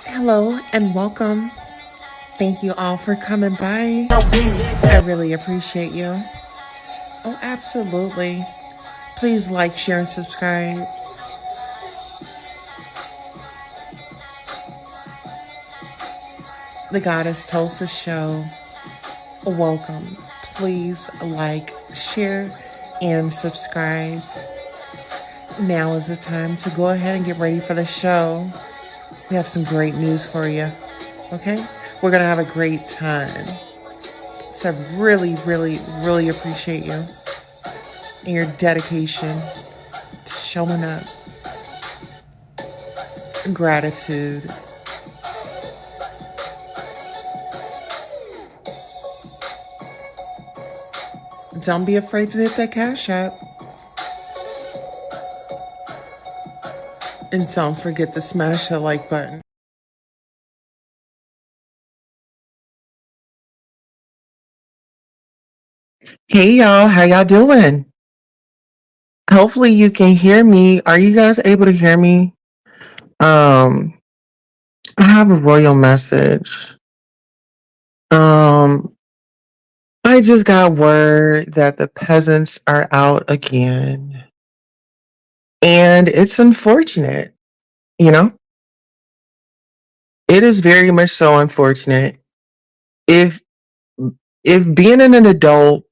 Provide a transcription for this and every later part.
Hello and welcome. Thank you all for coming by. I really appreciate you. Oh, absolutely. Please like, share, and subscribe. The Goddess Tulsa Show. Welcome. Please like, share, and subscribe. Now is the time to go ahead and get ready for the show. We have some great news for you. Okay? We're going to have a great time. So I really, really, really appreciate you and your dedication to showing up. Gratitude. Don't be afraid to hit that cash app. And don't forget to smash that like button. Hey y'all, how y'all doing? Hopefully you can hear me. Are you guys able to hear me? Um, I have a royal message. Um, I just got word that the peasants are out again. And it's unfortunate, you know? It is very much so unfortunate. If if being an adult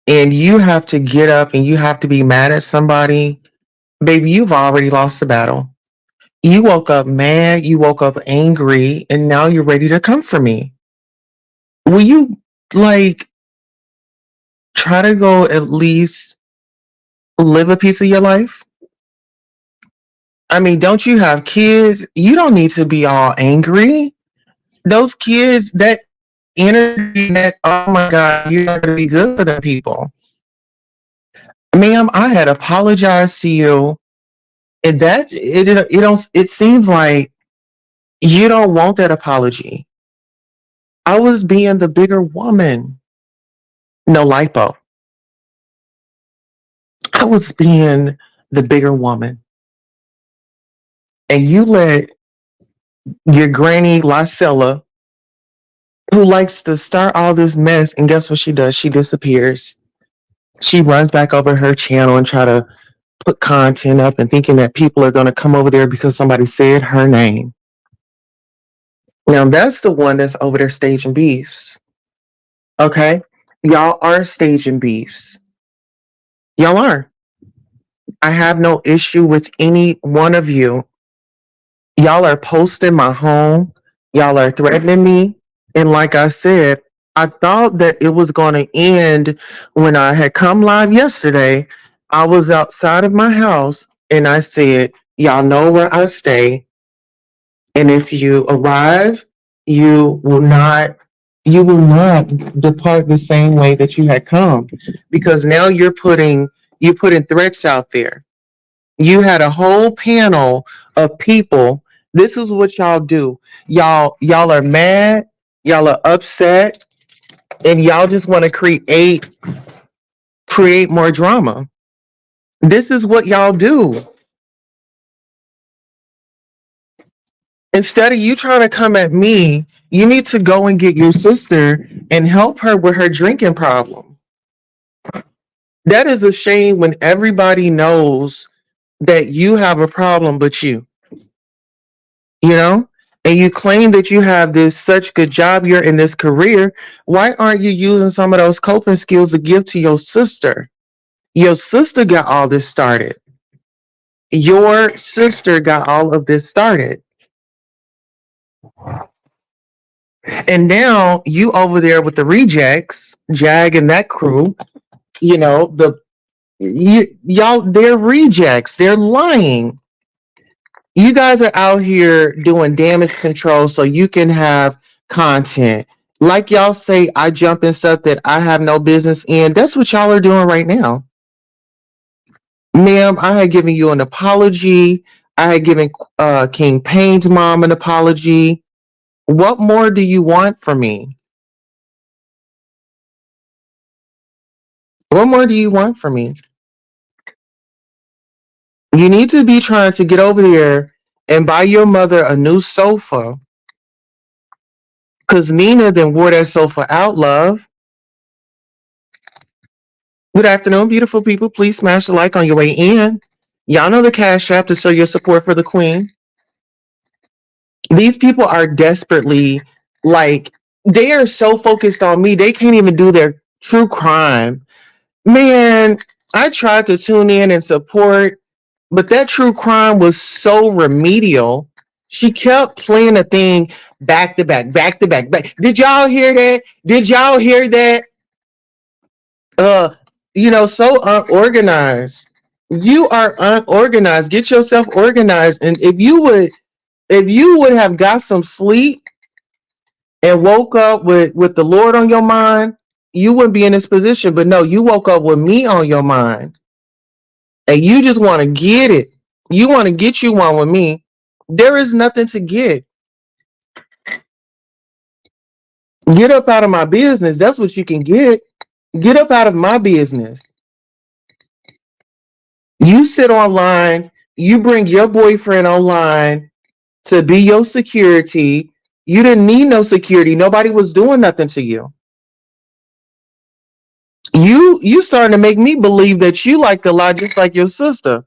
and you have to get up and you have to be mad at somebody, baby, you've already lost the battle. You woke up mad, you woke up angry, and now you're ready to come for me. Will you like try to go at least live a piece of your life? I mean, don't you have kids? You don't need to be all angry. Those kids, that energy, that oh my God, you're not gonna be good for them people. Ma'am, I had apologized to you. And it don't it seems like you don't want that apology. I was being the bigger woman. No lipo. I was being the bigger woman. And you let your granny Lysella, who likes to start all this mess, and guess what she does? She disappears. She runs back over her channel and try to put content up and thinking that people are going to come over there because somebody said her name. Now that's the one that's over there staging beefs. Okay? Y'all are staging beefs. Y'all are. I have no issue with any one of you. Y'all are posting my home. Y'all are threatening me. And like I said, I thought that it was going to end when I had come live yesterday. I was outside of my house and I said, y'all know where I stay. And if you arrive, you will not you will not depart the same way that you had come, because now you're putting threats out there. You had a whole panel of people. This is what y'all do. Y'all are mad, y'all are upset, and y'all just want to create more drama. This is what y'all do. Instead of you trying to come at me, you need to go and get your sister and help her with her drinking problem. That is a shame when everybody knows that you have a problem but you know? And you claim that you have this such good job, you're in this career. Why aren't you using some of those coping skills to give to your sister? Your sister got all this started. Your sister got all of this started. And now you over there with the rejects, Jag and that crew, y'all, they're rejects. They're lying. You guys are out here doing damage control so you can have content. Like y'all say, I jump in stuff that I have no business in. That's what y'all are doing right now. Ma'am, I had given you an apology. I had given King Payne's mom an apology. What more do you want from me? What more do you want from me? You need to be trying to get over there and buy your mother a new sofa, because Nina then wore that sofa out, love. Good afternoon, beautiful people. Please smash the like on your way in. Y'all know the Cash App to show your support for the Queen. These people are desperately, like, they are so focused on me, they can't even do their true crime. Man, I tried to tune in and support, but that true crime was so remedial. She kept playing a thing back to back, back to back, back. Did y'all hear that? Did y'all hear that? Uh, so unorganized. You are unorganized. Get yourself organized. And if you would have got some sleep and woke up with the Lord on your mind, you wouldn't be in this position. But no, you woke up with me on your mind. And you just want to get it. You want to get you one with me. There is nothing to get. Get up out of my business. That's what you can get. Get up out of my business. You sit online, you bring your boyfriend online to be your security. You didn't need no security. Nobody was doing nothing to you. You starting to make me believe that you like to lie just like your sister.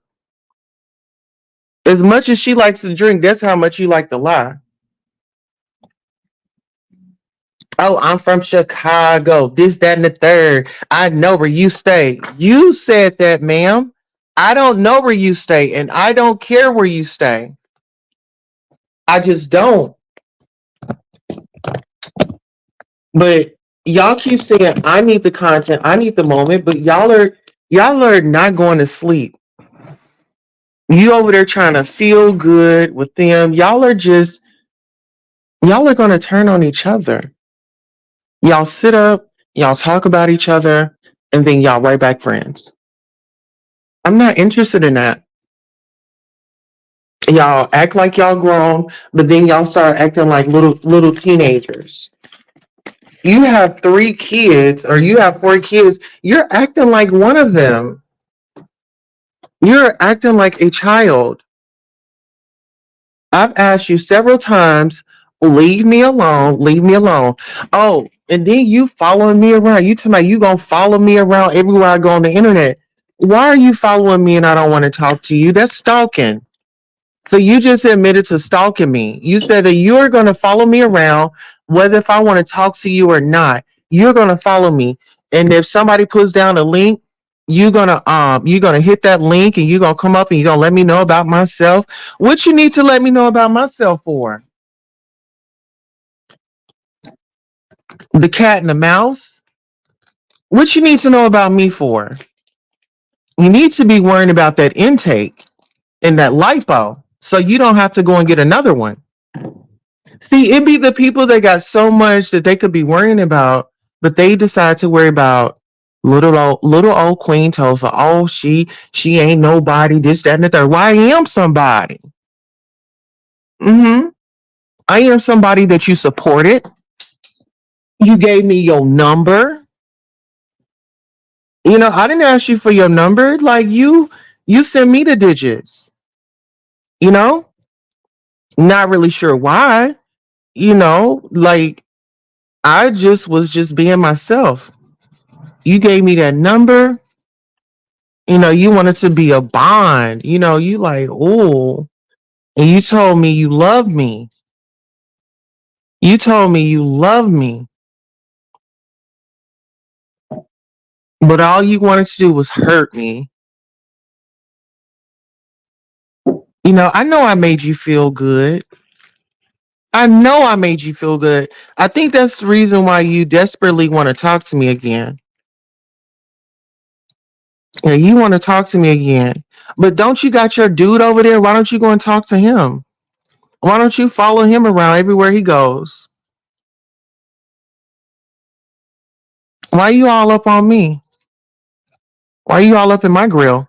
As much as she likes to drink, that's how much you like to lie. Oh, I'm from Chicago. This, that, and the third. I know where you stay. You said that, ma'am. I don't know where you stay, and I don't care where you stay. I just don't. But y'all keep saying I need the content, I need the moment, but y'all are not going to sleep. You over there trying to feel good with them. Y'all are gonna turn on each other. Y'all sit up, y'all talk about each other, and then y'all right back friends. I'm not interested in that. Y'all act like y'all grown, but then y'all start acting like little teenagers. You have 3 kids or you have 4 kids, you're acting like one of them. You're acting like a child. I've asked you several times, leave me alone, leave me alone. Oh, and then you following me around. You tell me you gonna follow me around everywhere I go on the internet. Why are you following me and I don't want to talk to you? That's stalking. So you just admitted to stalking me. You said that you're going to follow me around, whether if I want to talk to you or not. You're going to follow me, and if somebody puts down a link, you're gonna hit that link, and you're gonna come up and you're gonna let me know about myself. What you need to let me know about myself for? The cat and the mouse. What you need to know about me for? You need to be worrying about that intake and that lipo, so you don't have to go and get another one. See, it be the people that got so much that they could be worrying about, but they decide to worry about little old Queen Tulsa. Oh, she ain't nobody. This, that, and the third. Why I am somebody? Mm-hmm. I am somebody that you supported. You gave me your number. I didn't ask you for your number. Like you sent me the digits. You know, not really sure why. Like I just was just being myself. You gave me that number. You wanted to be a bond. You like, oh, and you told me you love me. You told me you love me, but all you wanted to do was hurt me. I know I made you feel good. I know I made you feel good. I think that's the reason why you desperately want to talk to me again. Yeah, you want to talk to me again. But don't you got your dude over there? Why don't you go and talk to him? Why don't you follow him around everywhere he goes? Why you all up on me? Why you all up in my grill?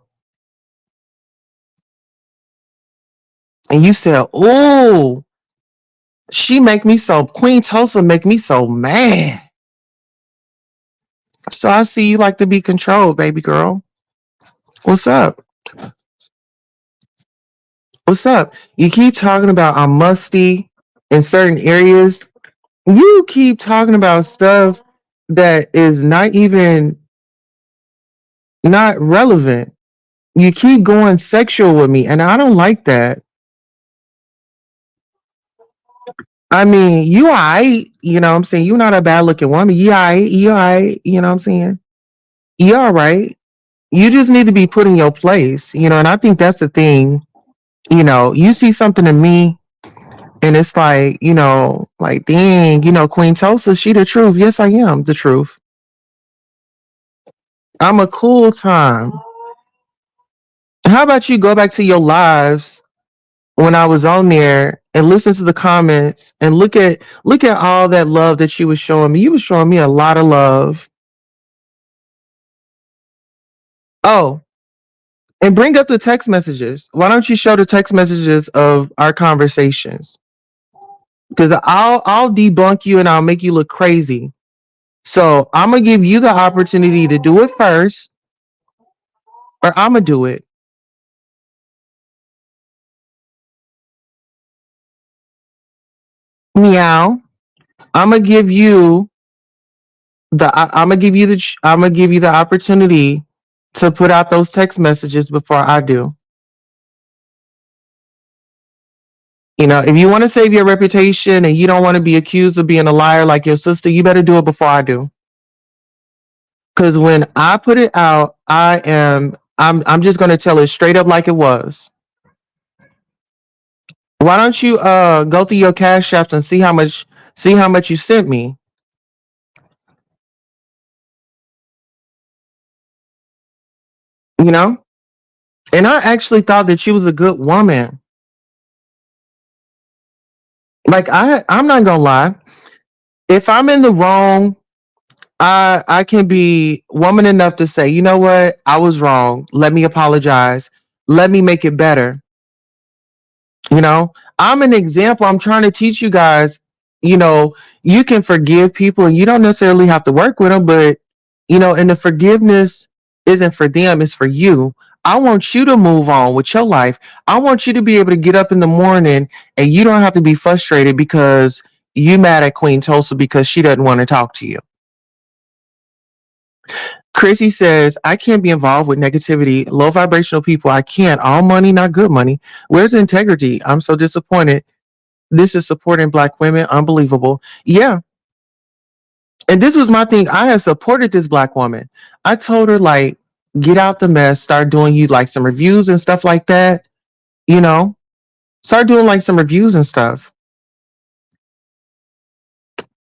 And you said, "Oh, she make me so Queen Tulsa make me so mad." So I see you like to be controlled, baby girl. What's up? What's up? You keep talking about I'm musty in certain areas. You keep talking about stuff that is not even not relevant. You keep going sexual with me, and I don't like that. I mean, you alright, you know what I'm saying? You're not a bad looking woman. You alright, you know what I'm saying? You alright. You just need to be put in your place, you know, and I think that's the thing. You know, you see something in me and it's like, like, dang, Queen Tulsa, she the truth. Yes, I am the truth. I'm a cool time. How about you go back to your lives when I was on there and listen to the comments and look at all that love that you was showing me. You was showing me a lot of love. Oh, and bring up the text messages. Why don't you show the text messages of our conversations? Because I'll debunk you and I'll make you look crazy. So I'm gonna give you the opportunity to do it first, or I'm gonna do it. Meow. I'm gonna give you I'm gonna give you the opportunity to put out those text messages before I do. You know, if you want to save your reputation and you don't want to be accused of being a liar like your sister, you better do it before I do. Because when I put it out, I'm just gonna tell it straight up like it was. Why don't you go through your cash apps and see how much you sent me? You know? And I actually thought that she was a good woman. Like I'm not gonna lie. If I'm in the wrong, I can be woman enough to say, you know what, I was wrong. Let me apologize. Let me make it better. You know, I'm an example. I'm trying to teach you guys, you know, you can forgive people and you don't necessarily have to work with them, but, and the forgiveness isn't for them, it's for you. I want you to move on with your life. I want you to be able to get up in the morning and you don't have to be frustrated because you mad at Queen Tulsa because she doesn't want to talk to you. Chrissy says, I can't be involved with negativity, low vibrational people. I can't. All money, not good money. Where's integrity? I'm so disappointed. This is supporting Black women. Unbelievable. Yeah. And this was my thing. I had supported this Black woman. I told her, like, get out the mess, start doing you like some reviews and stuff like that. You know, start doing like some reviews and stuff.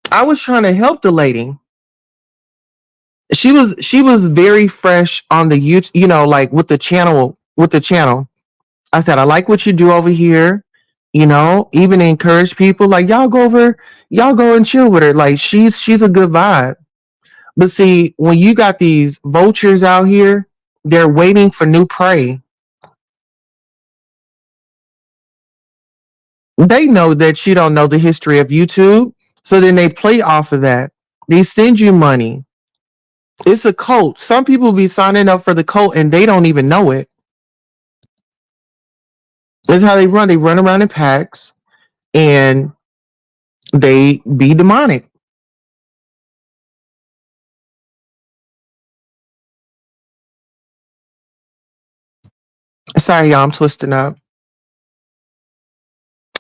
I was trying to help the lady. She was very fresh on the YouTube, like with the channel. I said, I like what you do over here. Even encourage people like y'all go and chill with her. Like she's a good vibe. But see, when you got these vultures out here, they're waiting for new prey. They know that you don't know the history of YouTube, so then they play off of that. They send you money. It's a cult. Some people be signing up for the cult and they don't even know it. That's how they run. They run around in packs and they be demonic. Sorry, y'all, I'm twisting up.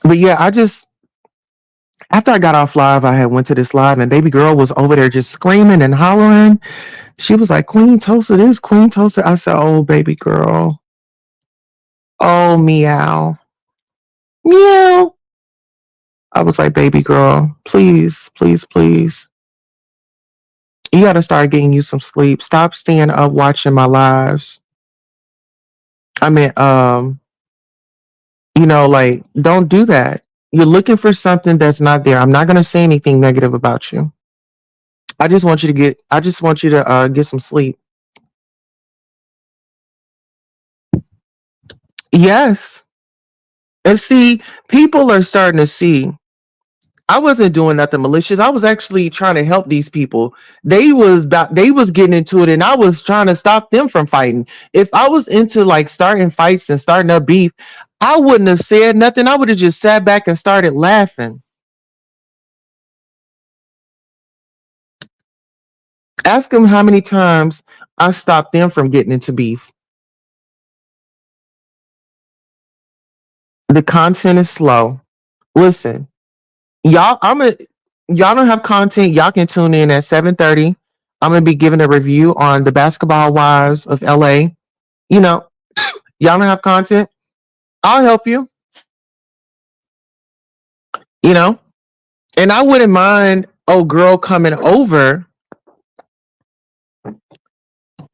But yeah, I just after I got off live, I had went to this live and baby girl was over there just screaming and hollering. She was like, Queen Tulsa this, Queen Tulsa. I said, oh baby girl. Oh meow. Meow. I was like, baby girl, please, please, please. You gotta start getting you some sleep. Stop staying up watching my lives. I mean, like don't do that. You're looking for something that's not there. I'm not gonna say anything negative about you. I just want you to get some sleep. Yes. And see, people are starting to see. I wasn't doing nothing malicious. I was actually trying to help these people. They was getting into it and I was trying to stop them from fighting. If I was into like starting fights and starting up beef, I wouldn't have said nothing. I would have just sat back and started laughing. Ask them how many times I stopped them from getting into beef. The content is slow. Listen, y'all don't have content. Y'all can tune in at 7:30. I'm gonna be giving a review on the Basketball Wives of LA. You know, y'all don't have content. I'll help you. You know, and I wouldn't mind girl coming over.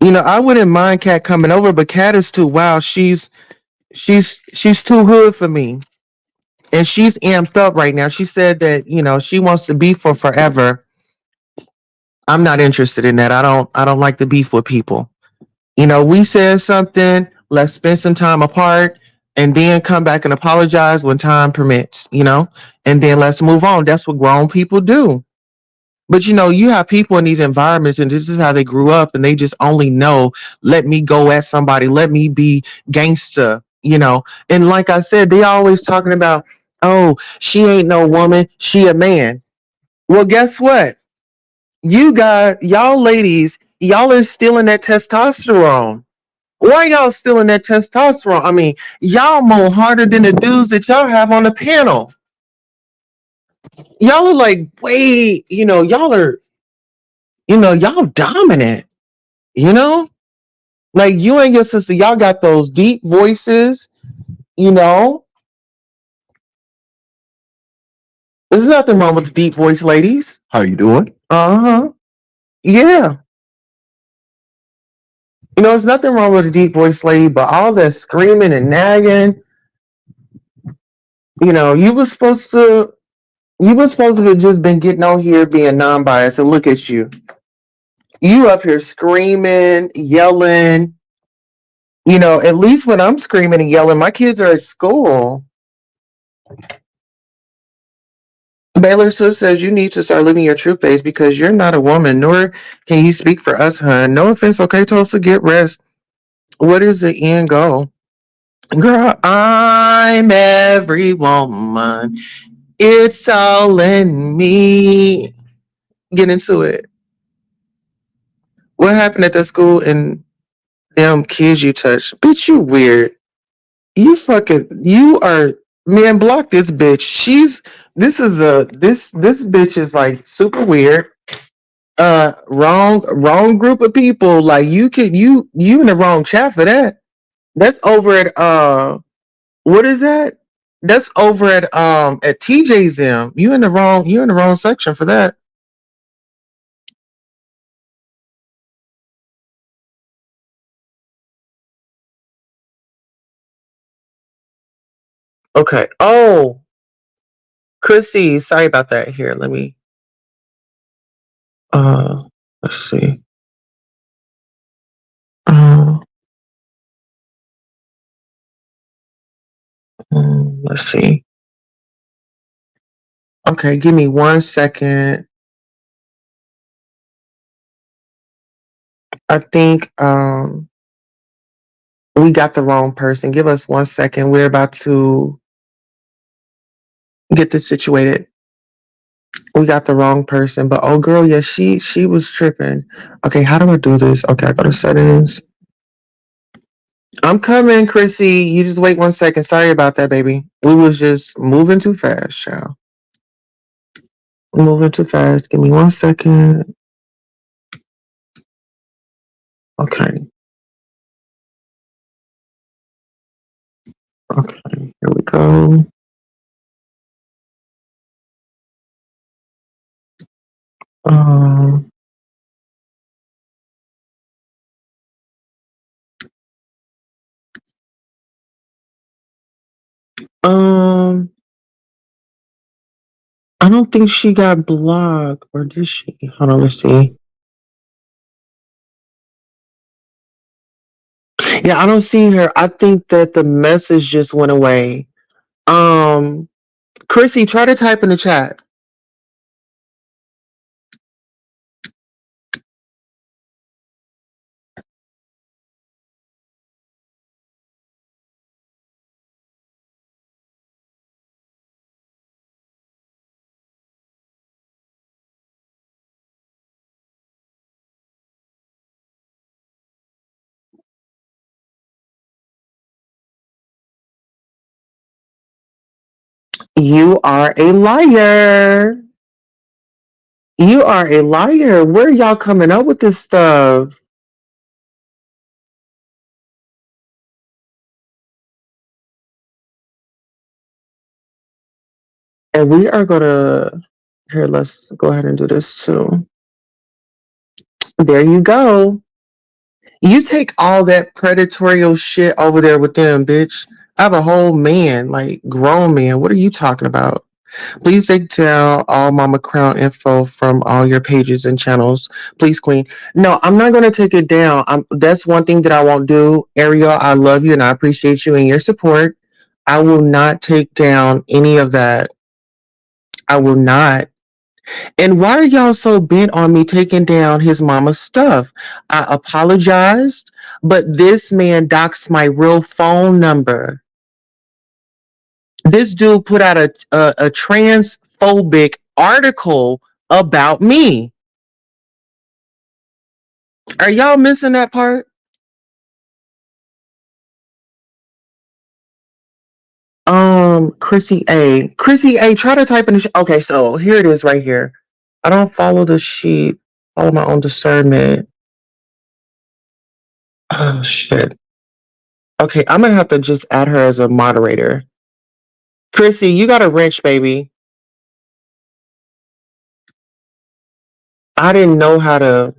I wouldn't mind Cat coming over, but Cat is too wild. She's too hood for me. And she's amped up right now. She said that, she wants to be for forever. I'm not interested in that. I don't like to beef with people. We said something, let's spend some time apart and then come back and apologize when time permits, and then let's move on. That's what grown people do. But you have people in these environments and this is how they grew up and they just only know, let me go at somebody, let me be gangsta. And like I said, they always talking about, oh, she ain't no woman, she a man. Well, guess what? Y'all ladies, y'all are stealing that testosterone. Why y'all stealing that testosterone? I mean, y'all more harder than the dudes that y'all have on the panel. Y'all are like, wait, y'all dominant, you know? Like you and your sister, y'all got those deep voices, you know? There's nothing wrong with the deep voice ladies. How you doing? Uh-huh. Yeah. There's nothing wrong with a deep voice lady, but all that screaming and nagging, you were supposed to have just been getting on here being non-biased and look at you. You up here screaming, yelling. At least when I'm screaming and yelling, my kids are at school. Baylor Sue says you need to start living your true face because you're not a woman, nor can you speak for us, hun. No offense, okay, Tulsa, get rest. What is the end goal? Girl, I'm every woman. It's all in me. Get into it. What happened at the school and them kids you touched? Bitch, you weird. You are, man, block this bitch. This bitch is like super weird. Wrong group of people. Like you in the wrong chat for that. That's over at what is that? That's over at TJ's M. You in the wrong section for that. Okay. Oh, Chrissy, sorry about that. Here, let me uh let's see. Uh, let's see. Okay, give me 1 second. I think we got the wrong person. Give us 1 second. We're about to get this situated. We got the wrong person, but oh girl, yeah, she was tripping. Okay, how do I do this? Okay, I go to settings. I'm coming, Chrissy. You just wait 1 second. Sorry about that, baby. We was just moving too fast, child. Moving too fast. Give me 1 second. Okay. Okay. Here we go. Um. Um. I don't think she got blocked, or did she? Hold on. Let's see. Yeah, I don't see her. I think that the message just went away. Um. Chrissy, try to type in the chat. You are a liar. You are a liar. Where are y'all coming up with this stuff? And we are gonna here, let's go ahead and do this too. There you go. You take all that predatorial shit over there with them, bitch. I have a whole man, like grown man. What are you talking about? Please take down all Mama Crown info from all your pages and channels. Please, Queen. No, I'm not going to take it down. That's one thing that I won't do. Ariel, I love you and I appreciate you and your support. I will not take down any of that. I will not. And why are y'all so bent on me taking down his mama's stuff? I apologized, but this man doxed my real phone number. This dude put out a transphobic article about me. Are y'all missing that part? Chrissy A. Chrissy A, try to type in okay, so here it is right here. I don't follow the sheet, follow my own discernment. Oh shit. Okay, I'm gonna have to just add her as a moderator. Chrissy, you got a wrench, baby. I didn't know how to.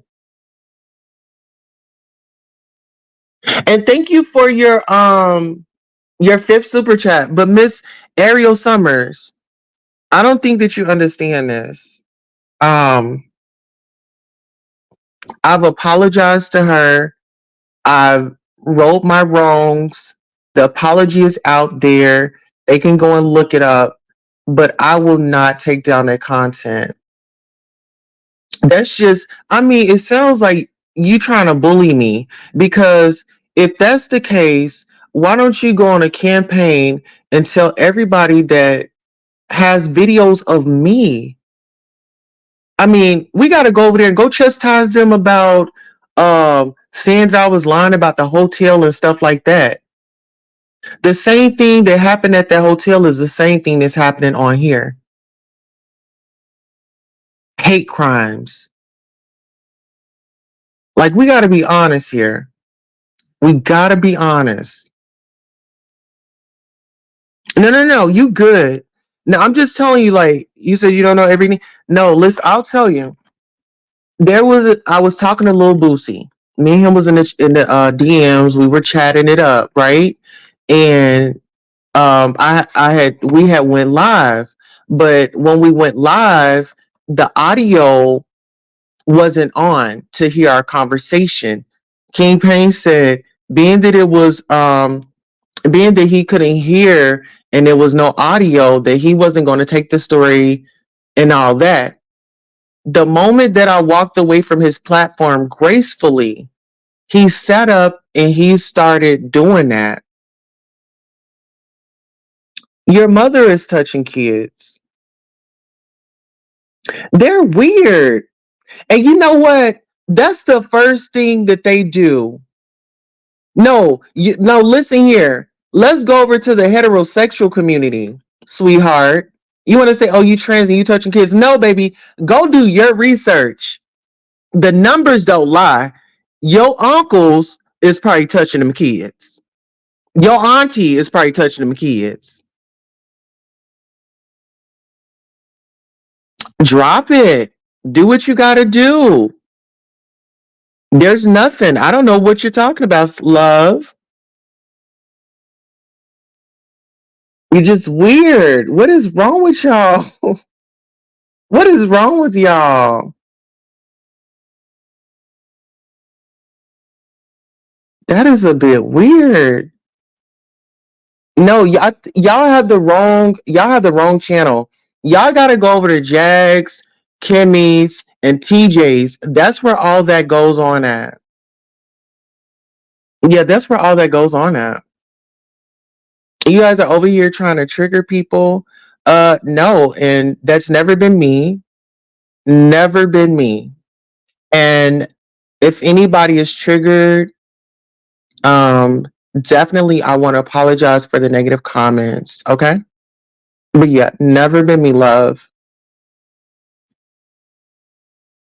And thank you for your fifth super chat. But Miss Ariel Summers, I don't think that you understand this. Um, I've apologized to her. I've wrote my wrongs. The apology is out there. They can go and look it up. But I will not take down that content. That's just, I mean, it sounds like you trying to bully me because if that's the case, why don't you go on a campaign and tell everybody that has videos of me? I mean, we got to go over there and go chastise them about saying that I was lying about the hotel and stuff like that. The same thing that happened at that hotel is the same thing that's happening on here. Hate crimes. Like, we got to be honest here. We got to be honest. No, no, no. You good. No, I'm just telling you, like, you said you don't know everything. No, listen, I'll tell you. I was talking to Lil Boosie. Me and him was in the DMs. We were chatting it up, right? And we had went live, but when we went live, the audio wasn't on to hear our conversation. King Payne said, being that it was being that he couldn't hear and there was no audio, that he wasn't going to take the story and all that. The moment that I walked away from his platform gracefully, he sat up and he started doing that. Your mother is touching kids. They're weird. And you know what? That's the first thing that they do. No, listen here. Let's go over to the heterosexual community, sweetheart. You want to say, oh, you trans and you touching kids? No, baby. Go do your research. The numbers don't lie. Your uncles is probably touching them kids. Your auntie is probably touching them kids. Drop it. Do what you got to do. There's nothing. I don't know what you're talking about, love. You're just weird. What is wrong with y'all? What is wrong with y'all? That is a bit weird. No, y'all have the wrong channel. Y'all gotta go over to Jags, Kimmy's, and TJ's. That's where all that goes on at. Yeah, that's where all that goes on at. You guys are over here trying to trigger people. No, and that's never been me. Never been me. And if anybody is triggered, um, definitely I want to apologize for the negative comments. Okay. But yeah, never been me love.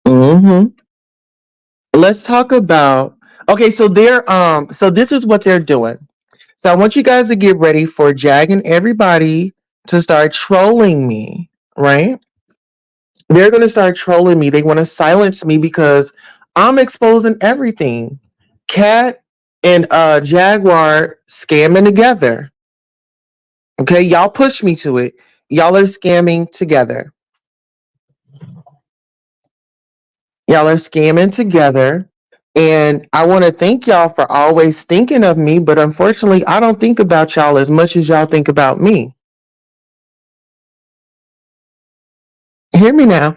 Hmm. Let's talk about, okay, so so this is what they're doing. So I want you guys to get ready for Jag and everybody to start trolling me, right? They're gonna start trolling me. They want to silence me because I'm exposing everything. Cat and Jaguar scamming together. Okay, y'all push me to it. Y'all are scamming together. Y'all are scamming together. And I want to thank y'all for always thinking of me, but unfortunately, I don't think about y'all as much as y'all think about me. Hear me now.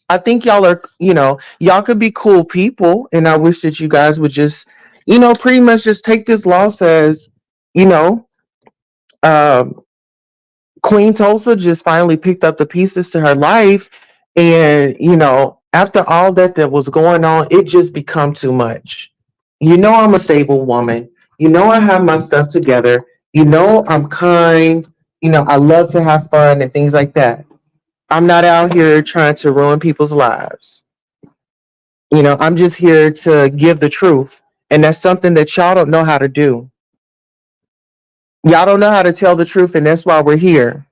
I think y'all are, y'all could be cool people. And I wish that you guys would just, pretty much just take this loss as, you know, um, Queen Tulsa just finally picked up the pieces to her life. And, after all that was going on, it just become too much. I'm a stable woman. I have my stuff together. I'm kind. I love to have fun and things like that. I'm not out here trying to ruin people's lives. I'm just here to give the truth. And that's something that y'all don't know how to do. Y'all don't know how to tell the truth, and that's why we're here.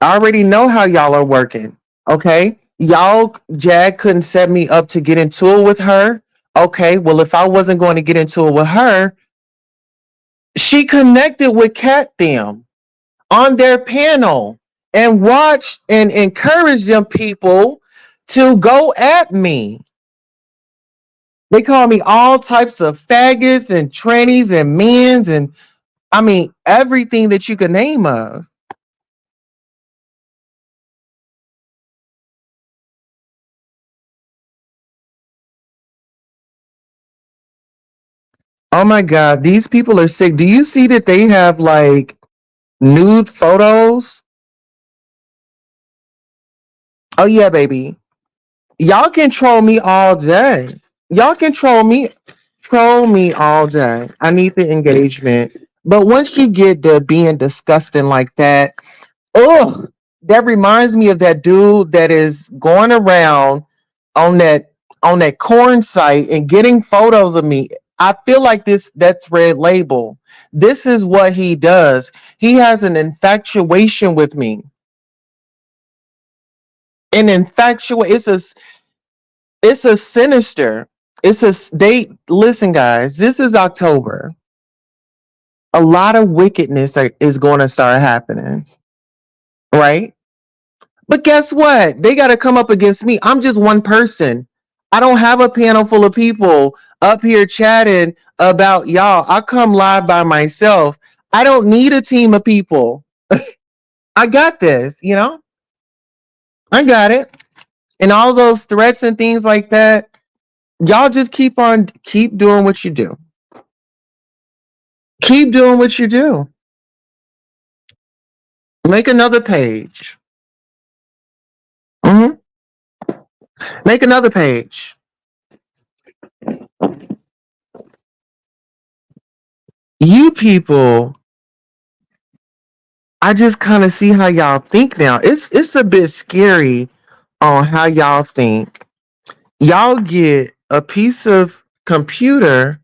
I already know how y'all are working. Okay. Jag couldn't set me up to get into it with her. Okay. Well, if I wasn't going to get into it with her, she connected with Cat them on their panel and watched and encouraged them people to go at me. They call me all types of faggots and trannies and men's and I mean everything that you could name of. Oh my god, these people are sick. Do you see that they have like nude photos? Oh yeah, baby. Y'all can troll me all day. Y'all can troll me all day. I need the engagement. But once you get to being disgusting like that, ugh, that reminds me of that dude that is going around on that on that corn site and getting photos of me. I feel like that's red label. This is what he does. He has an infatuation with me. An infatuation. It's a sinister. They listen, guys. This is October. A lot of wickedness is going to start happening, right? But guess what? They got to come up against me. I'm just one person. I don't have a panel full of people up here chatting about y'all. I come live by myself. I don't need a team of people. I got this, I got it. And all those threats and things like that, y'all just keep doing what you do. Keep doing what you do. Make another page. Hmm. Make another page. You people, I just kind of see how y'all think now. It's a bit scary on how y'all think. Y'all get a piece of computer.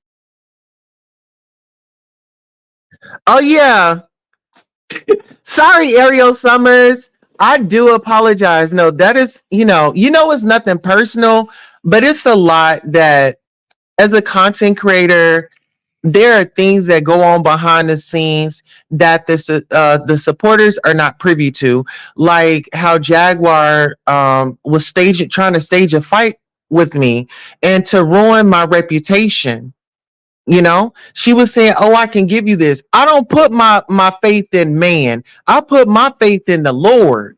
Oh yeah. Sorry, Ariel Summers. I do apologize. No, that is, it's nothing personal, but it's a lot that as a content creator, there are things that go on behind the scenes that the supporters are not privy to, like how Jaguar was trying to stage a fight with me and to ruin my reputation. She was saying, "Oh, I can give you this." I don't put my faith in man. I put my faith in the Lord.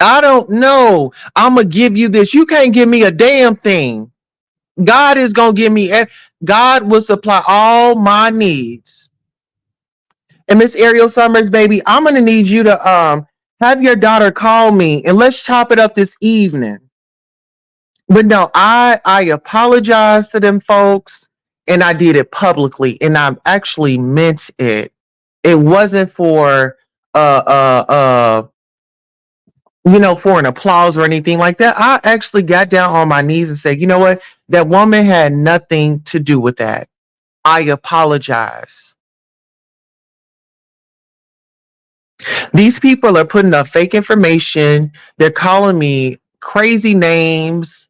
I don't know. I'm gonna give you this. You can't give me a damn thing. God is gonna give me. God will supply all my needs. And Miss Ariel Summers, baby, I'm gonna need you to have your daughter call me and let's chop it up this evening. But no, I apologize to them folks. and I did it publicly, and I actually meant it. It wasn't for uh uh uh for an applause or anything like that. I actually got down on my knees and said, you know what? That woman had nothing to do with that. I apologize. These people are putting up fake information. They're calling me crazy names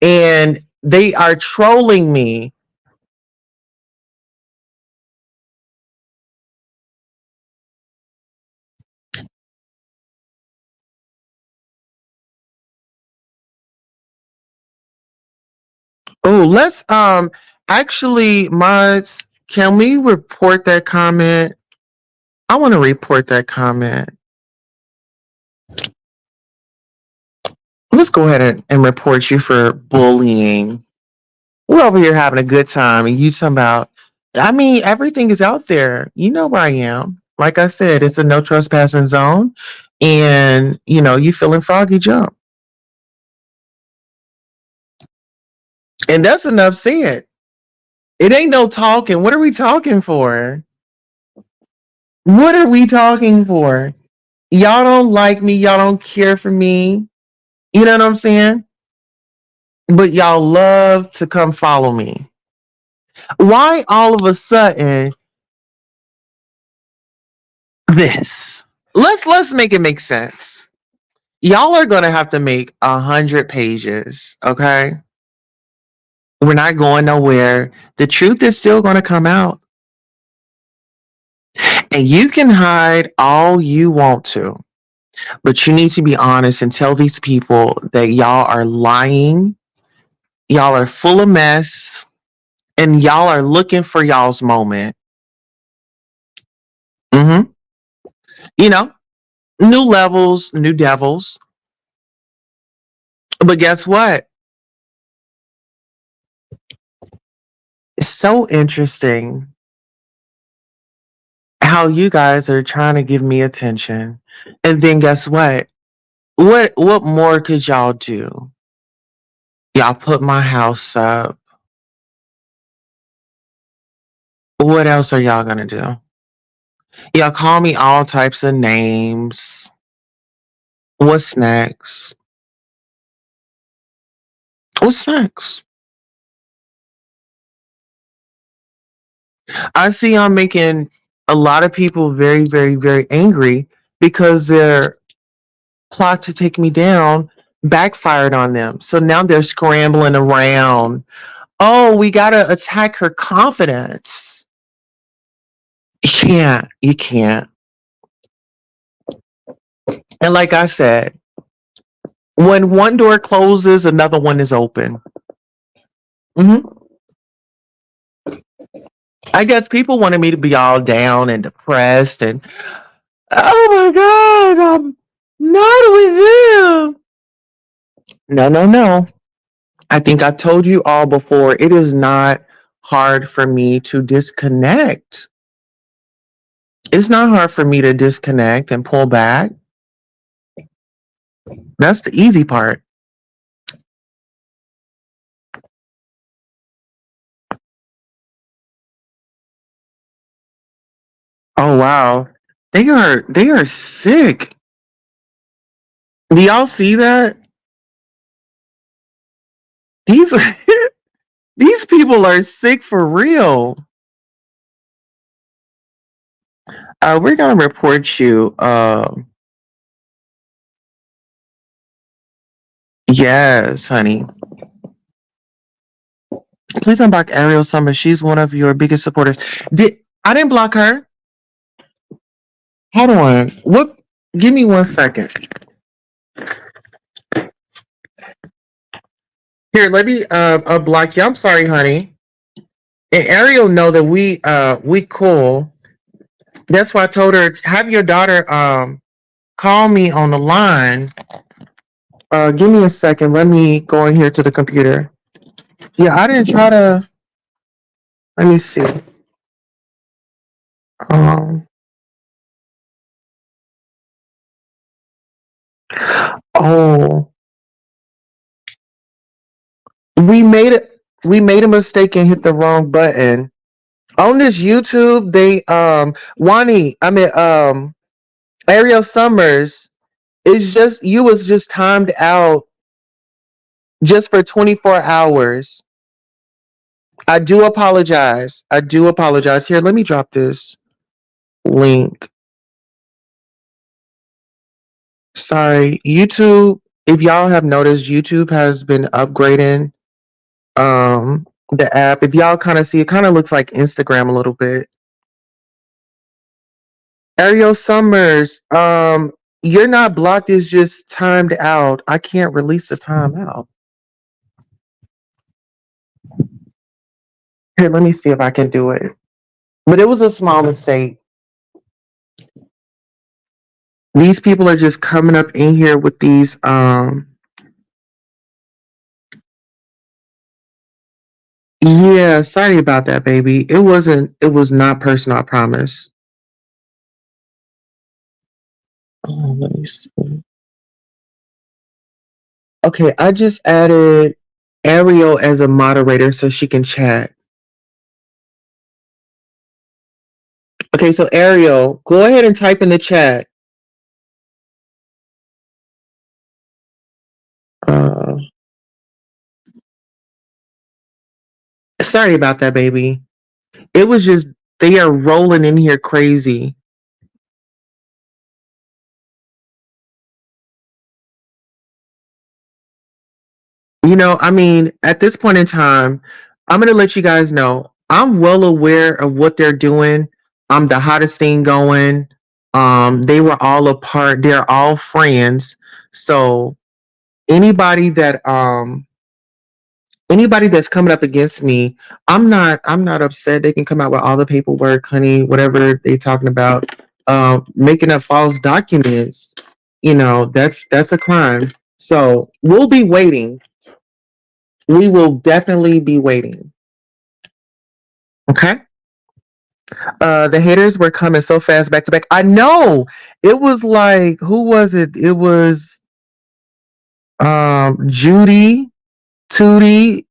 and they are trolling me. Oh, let's actually mods, can we report that comment? I want to report that comment. Let's go ahead and report you for bullying. We're over here having a good time and you talking about, I mean, everything is out there. You know where I am. Like I said, it's a no trespassing zone. And you feeling froggy, jump. And that's enough said. It ain't no talking. What are we talking for? What are we talking for? Y'all don't like me. Y'all don't care for me. You know what I'm saying? But y'all love to come follow me. Why all of a sudden this? Let's make it make sense. Y'all are gonna have to make 100 pages, okay? We're not going nowhere. The truth is still gonna come out. And you can hide all you want to, but you need to be honest and tell these people that y'all are lying, y'all are full of mess, and y'all are looking for y'all's moment. Mm-hmm. You know, new levels, new devils. But guess what? It's so interesting how you guys are trying to give me attention. And then guess what? What more could y'all do? Y'all put my house up. What else are y'all gonna do? Y'all call me all types of names. What's next? What's next? I see I'm making a lot of people very, very, very angry because their plot to take me down backfired on them. So now they're scrambling around. Oh, we gotta attack her confidence. You can't. You can't. And like I said, when one door closes, another one is open. Hmm. I guess people wanted me to be all down and depressed and, oh my God, I'm not with them. No, no, no. I think I told you all before, it is not hard for me to disconnect. It's not hard for me to disconnect and pull back. That's the easy part. Oh wow. They are sick. Do y'all see that? These these people are sick for real. We're gonna report you. Yes, honey. Please unblock Ariel Summer. She's one of your biggest supporters. I didn't block her? Hold on. What? Give me 1 second. Here, let me block you. I'm sorry, honey. And Ariel know that we cool. That's why I told her have your daughter call me on the line. Give me a second. Let me go in here to the computer. Yeah, I didn't try to. Let me see. Um. Oh, we made it. we made a mistake and hit the wrong button. On this YouTube, they Wani, I mean Ariel Summers is just you was just timed out just for 24 hours. I do apologize. I do apologize. Here, let me drop this link. Sorry, YouTube. If y'all have noticed, YouTube has been upgrading the app. If y'all kind of see, it kind of looks like Instagram a little bit. Ariel Summers, you're not blocked. It's just timed out. I can't release the timeout. Here, let me see if I can do it. But it was a small mistake. These people are just coming up in here with these yeah, sorry about that, baby. It was not personal, I promise. Let me see. Okay, I just added Ariel as a moderator so she can chat. Okay, so Ariel, go ahead and type in the chat. Uh, Sorry about that, baby. It was just they are rolling in here crazy. You know, I mean, at this point in time, I'm gonna let you guys know I'm well aware of what they're doing. I'm the hottest thing going. They were all apart. They're all friends. So anybody that anybody that's coming up against me, I'm not upset. They can come out with all the paperwork, honey, whatever they talking about. Making up false documents, you know, that's a crime. So we'll be waiting. We will definitely be waiting. Okay. The haters were coming so fast back to back. I know. It was like, who was it? It was Judy, Tootie.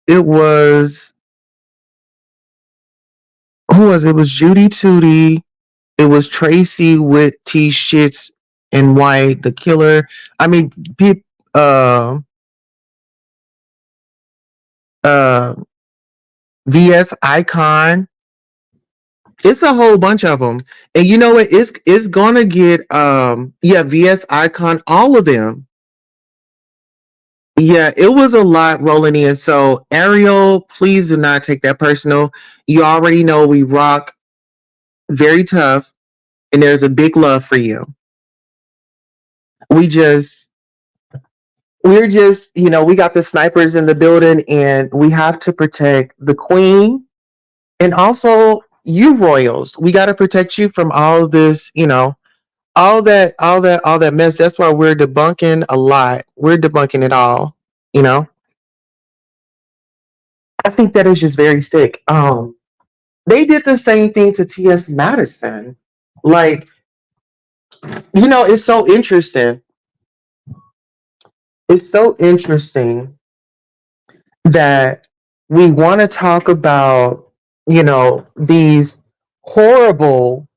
It was who was it? It was Judy Tootie. It was Tracy with T shits and white, the killer. I mean, uh, uh, VS Icon. It's a whole bunch of them, and you know what? It's gonna get yeah, VS Icon, all of them. Yeah, it was a lot rolling in. So Ariel, please do not take that personal. You already know we rock very tough, and there's a big love for you. We just we're just, you know, we got the snipers in the building and we have to protect the queen and also you royals. We got to protect you from all of this, you know, all that mess. That's why we're debunking a lot. We're debunking it all, you know. I think that is just very sick. They did the same thing to TS Madison. Like, you know, it's so interesting. It's so interesting that we want to talk about, you know, these horrible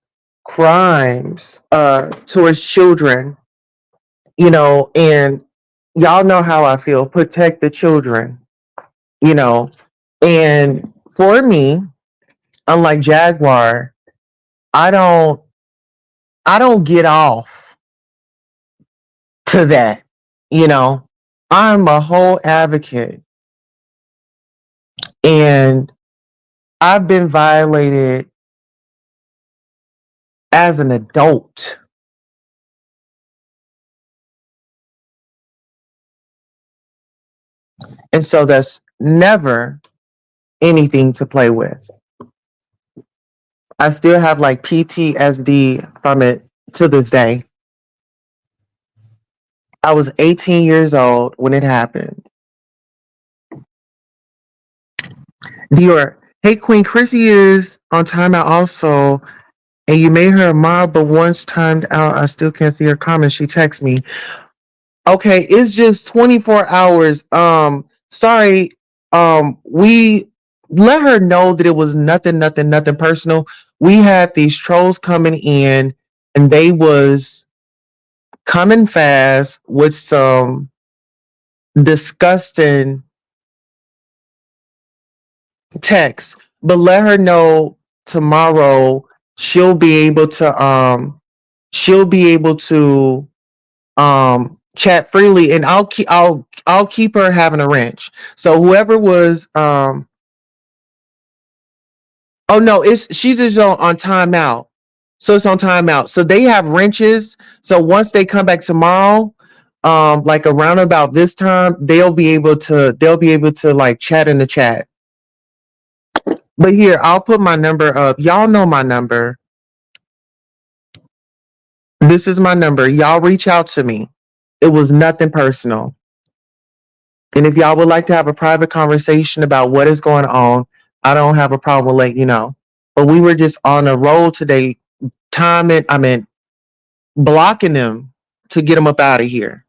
crimes towards children, you know, and y'all know how I feel. Protect the children, you know. And for me, unlike Jaguar, I don't I don't get off to that, you know. I'm a whole advocate and I've been violated as an adult. And so that's never anything to play with. I still have like PTSD from it to this day. I was 18 years old when it happened. Dior, hey Queen Chrissy is on timeout also, and you made her a mob, but once timed out, I still can't see her comments. She texts me. Okay, it's just 24 hours. Sorry, we let her know that it was nothing personal. We had these trolls coming in, and they was coming fast with some disgusting text. But let her know tomorrow she'll be able to she'll be able to chat freely, and I'll keep her having a wrench. So whoever was oh no, it's she's just on timeout. So it's on timeout. So they have wrenches. So once they come back tomorrow, like around about this time, they'll be able to like chat in the chat. But here, I'll put my number up. Y'all know my number. This is my number. Y'all reach out to me. It was nothing personal. And if y'all would like to have a private conversation about what is going on, I don't have a problem with letting you know. But we were just on a roll today, blocking them to get them up out of here.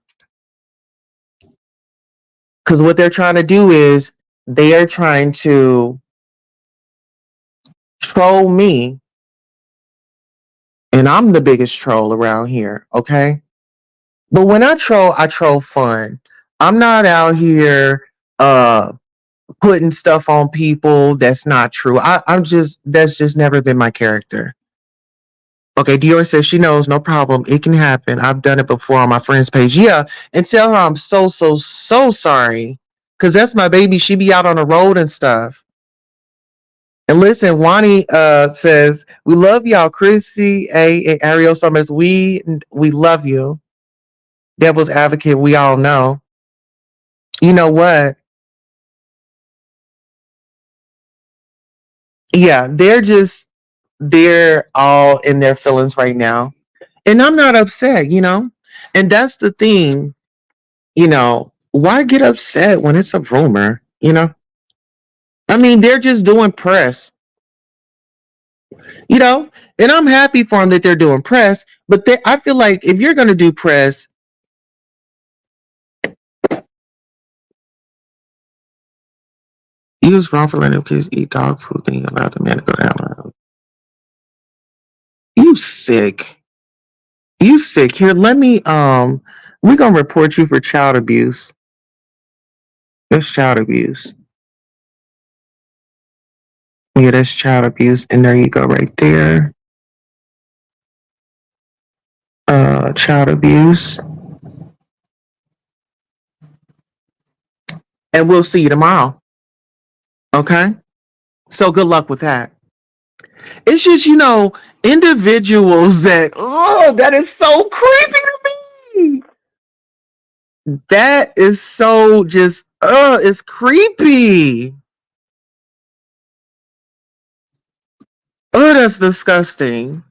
Because what they're trying to do is they are trying to troll me, and I'm the biggest troll around here, okay? But when I troll fun. I'm not out here uh putting stuff on people that's not true. I'm just that's just never been my character. Okay, Dior says she knows, no problem. It can happen. I've done it before on my friend's page. Yeah, and tell her I'm so sorry. Cause that's my baby. She be out on the road and stuff. And listen, Wani says, we love y'all, Chrissy, A, and Ariel Summers. We love you. Devil's advocate, we all know. You know what? Yeah, they're all in their feelings right now. And I'm not upset, you know? And that's the thing, why get upset when it's a rumor, you know? I mean, they're just doing press, you know? And I'm happy for them that they're doing press, but I feel like if you're going to do press, you was wrong for letting them kids eat dog food, then you allowed the man to go down. You sick. You sick. Here, let me, we're going to report you for child abuse. That's child abuse. Yeah, that's child abuse. And there you go right there. Child abuse. And we'll see you tomorrow. Okay? So good luck with that. It's just, individuals that is so creepy to me. That is so just, it's creepy. Oh, that's disgusting.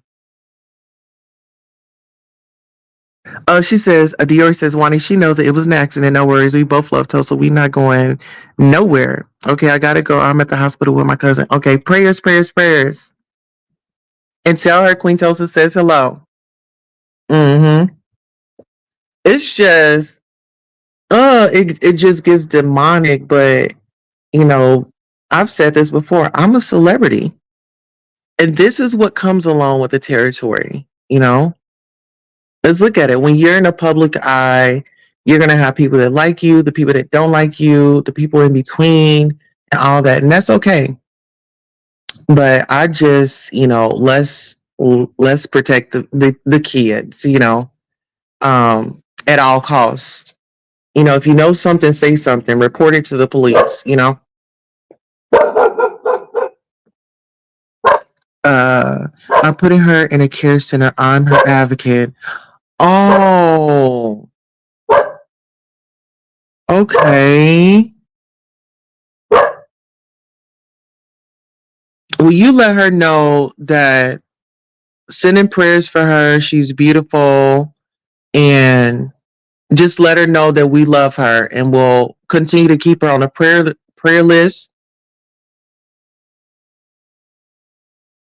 She says, Dior says, Wani, she knows that it was an accident. No worries. We both love Tulsa. We not going nowhere. Okay, I gotta go. I'm at the hospital with my cousin. Okay, prayers, prayers, prayers. And tell her Queen Tulsa says hello. Mm-hmm. It's just, it just gets demonic. But, you know, I've said this before. I'm a celebrity. And this is what comes along with the territory, you know? Let's look at it. When you're in a public eye, you're going to have people that like you, the people that don't like you, the people in between, and all that. And that's okay. But I just, let's protect the kids, at all costs. If you know something, say something, report it to the police. I'm putting her in a care center. I'm her advocate. Oh, okay. Will you let her know that sending prayers for her, she's beautiful, and just let her know that we love her and we'll continue to keep her on a prayer list.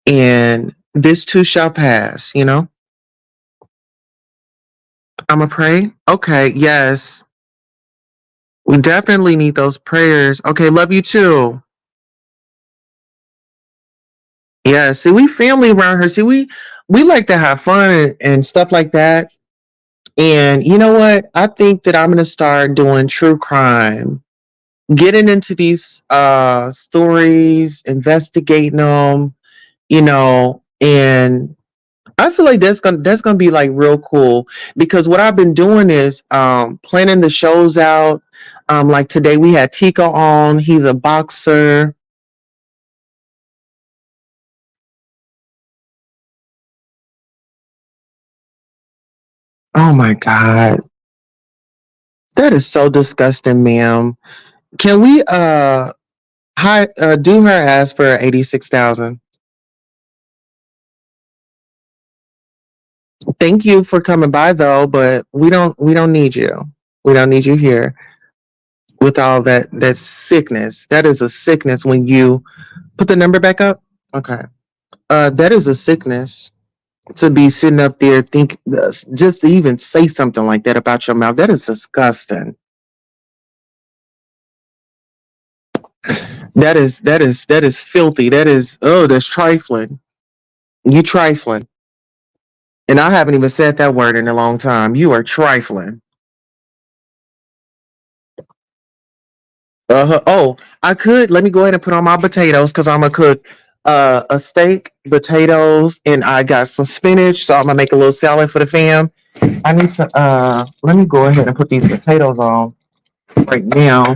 And this too shall pass. I'ma pray. Okay, yes. We definitely need those prayers. Okay, love you too. Yeah, see, we family around here. See, we like to have fun and stuff like that. And you know what? I think that I'm gonna start doing true crime, getting into these stories, investigating them, and I feel like that's gonna be like real cool because what I've been doing is planning the shows out. Like today we had Tico on. He's a boxer. Oh my god, that is so disgusting, ma'am. Can we do her ass for 86,000? Thank you for coming by though, but we don't need you. We don't need you here with all that sickness. That is a sickness when you put the number back up. Okay. That is a sickness to be sitting up there think just to even say something like that about your mouth. That is disgusting. That is filthy. That is that's trifling. You trifling. And I haven't even said that word in a long time. You are trifling. Oh, I could let me go ahead and put on my potatoes because I'm gonna cook a steak, potatoes, and I got some spinach. So I'm gonna make a little salad for the fam. I need some. Let me go ahead and put these potatoes on right now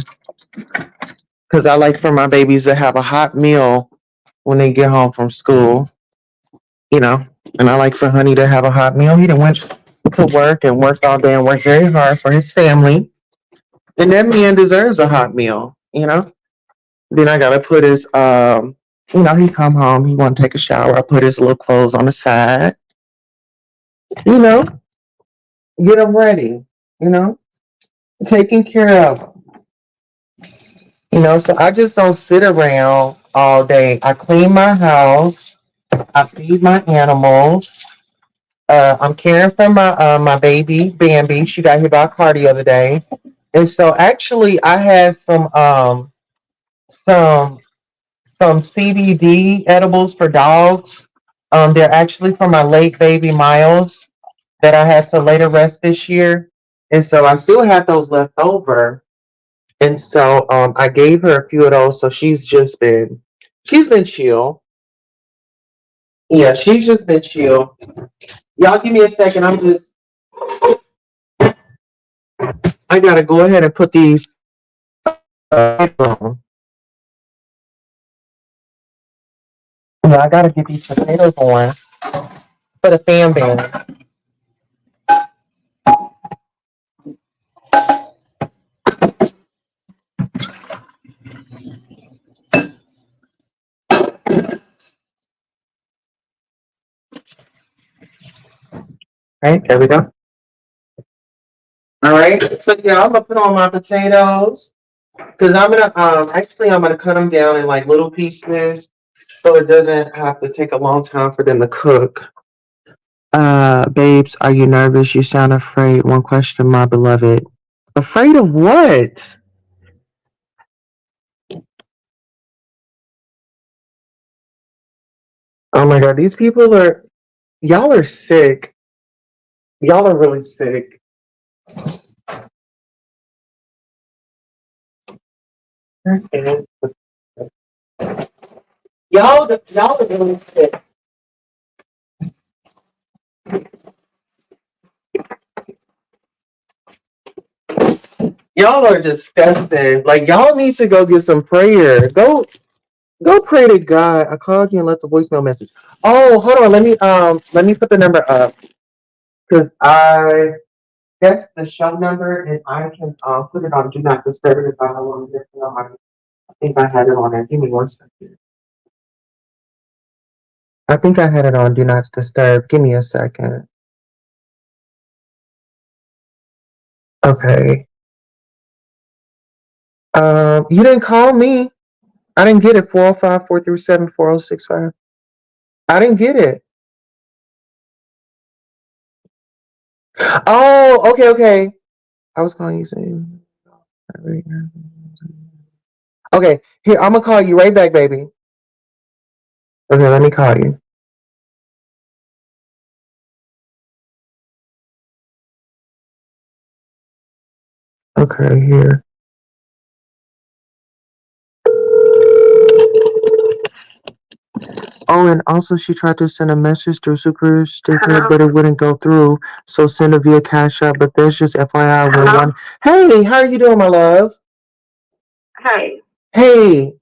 because I like for my babies to have a hot meal when they get home from school. You know, and I like for Honey to have a hot meal. He done went to work and worked all day and worked very hard for his family, and that man deserves a hot meal. Then I gotta put his he come home, he wanna take a shower. I put his little clothes on the side, you know, get him ready, you know, taking care of him. So I just don't sit around all day. I clean my house, I feed my animals. I'm caring for my baby Bambi. She got hit by a car the other day. And so actually I have some some CBD edibles for dogs. They're actually for my late baby Miles that I had to later rest this year. And so I still had those left over. And so I gave her a few of those. So she's been chill. Yeah, she's just been chill. Y'all give me a second. I gotta go ahead and put these on. Yeah, I gotta get these potatoes on for the fan band. Right, there we go. All right. So yeah, I'm gonna put on my potatoes because I'm gonna cut them down in like little pieces so it doesn't have to take a long time for them to cook. Babes, are you nervous? You sound afraid. One question, my beloved. Afraid of what? Oh my god, these people y'all are sick. Y'all are really sick. Y'all are really sick. Y'all are disgusting. Like y'all need to go get some prayer. Go pray to God. I called you and left a voicemail message. Oh, hold on. Let me put the number up because I that's the show number and I can put it on do not disturb if I don't want to get it on my I think I had it on there. Give me one second. I think I had it on do not disturb. Give me a second. Okay. You didn't call me. I didn't get it. 405-437-4065. I didn't get it. Oh, okay, okay. I was calling you saying. Okay, here, I'm gonna call you right back, baby. Okay, let me call you. Okay, here. Oh, and also she tried to send a message through Super Sticker, but it wouldn't go through. So send it via Cash App. But that's just FYI. One. Hey, how are you doing, my love? Hey. Hey,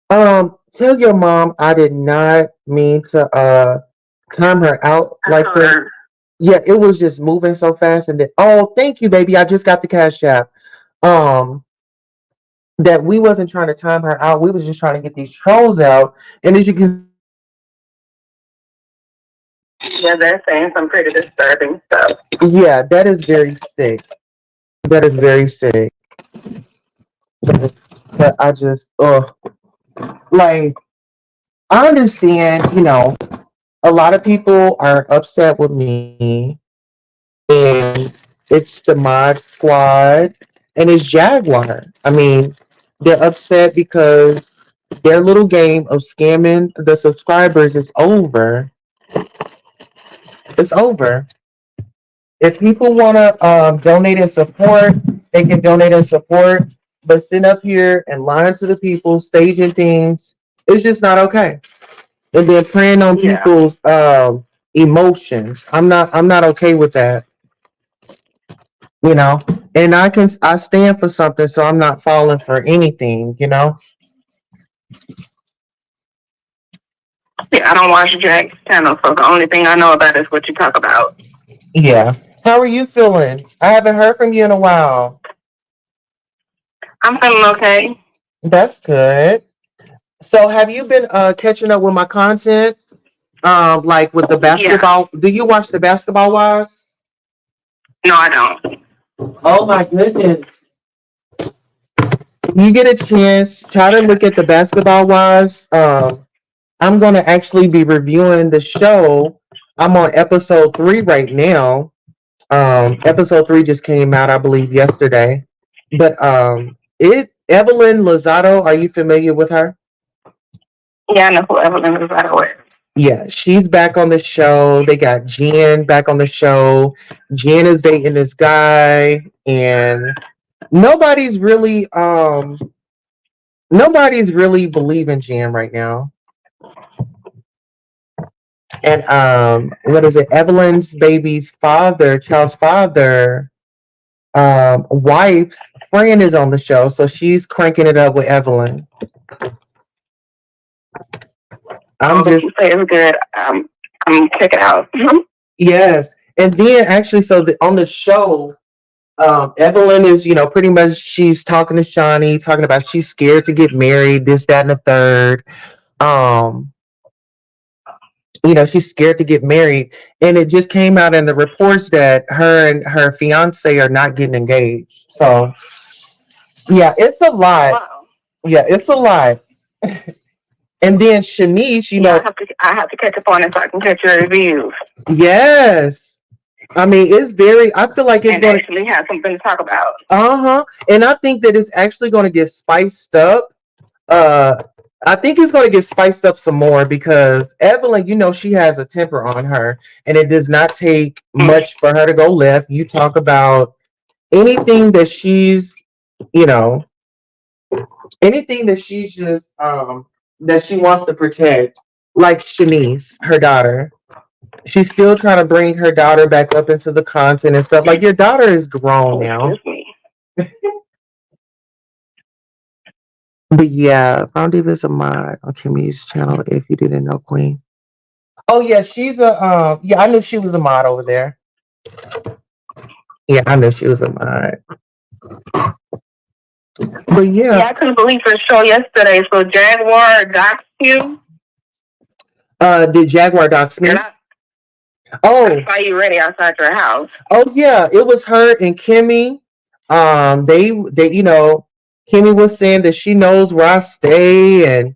tell your mom I did not mean to time her out like that. Yeah, it was just moving so fast, and then oh, thank you, baby. I just got the Cash App. Um, that we wasn't trying to time her out. We was just trying to get these trolls out. And as you can see, they're saying some pretty disturbing stuff. Yeah, they're saying some pretty disturbing stuff. Yeah, that is very sick. That is very sick. But I just, like, I understand, a lot of people are upset with me, and it's the mod squad, and it's Jaguar. I mean, they're upset because their little game of scamming the subscribers is over. It's over. If people want to donate and support, they can donate and support. But sitting up here and lying to the people, staging things, it's just not okay. And then preying on people's emotions. I'm not okay with that. You know, and I stand for something, so I'm not falling for anything. Yeah, I don't watch Jack's channel, so the only thing I know about is what you talk about. Yeah. How are you feeling? I haven't heard from you in a while. I'm feeling okay. That's good. So have you been catching up with my content? Like with the Yeah. basketball. Do you watch the basketball wives? No, I don't. Oh my goodness. You get a chance, try to look at the basketball wives. I'm gonna actually be reviewing the show. I'm on episode 3 right now. Episode 3 just came out, I believe, yesterday. But it Evelyn Lozado, are you familiar with her? Yeah, I know who Evelyn is out of. Yeah, she's back on the show. They got Jen back on the show. Jen is dating this guy, and nobody's really nobody's really believing Jen right now. And what is it? Evelyn's baby's father, child's father, wife's friend is on the show, so she's cranking it up with Evelyn. I'm Oh, just you say it's good. I'm check it out. yes, and then actually, so on the show, Evelyn is, pretty much she's talking to Shawnee, talking about she's scared to get married, this, that, and the third. Um, she's scared to get married, and it just came out in the reports that her and her fiance are not getting engaged. So yeah, it's a lot. Wow. Yeah, it's a lot. And then Shanice, Yeah, I have to catch up on it so I can catch your reviews yes. I mean, it's very. I feel like it's and going to actually have something to talk about. uh-huh. And I think that it's actually going to get spiced up. Uh I think it's going to get spiced up some more because Evelyn, she has a temper on her, and it does not take Mm. much for her to go left. You talk about anything that she's, you know, anything that she's just that she wants to protect, like Shanice, her daughter. She's still trying to bring her daughter back up into the content and stuff. Like your daughter is grown Oh, now. excuse me. But yeah, Found Diva is a mod on Kimmy's channel if you didn't know, Queen. Oh yeah, she's a yeah, I knew she was a mod over there. Yeah, I knew she was a mod. But Yeah, yeah, I couldn't believe her show yesterday. So Jaguar doxed you. did Jaguar dox me? And I Oh, saw you ready outside your house. oh yeah, it was her and Kimmy. They Kimmy was saying that she knows where I stay, and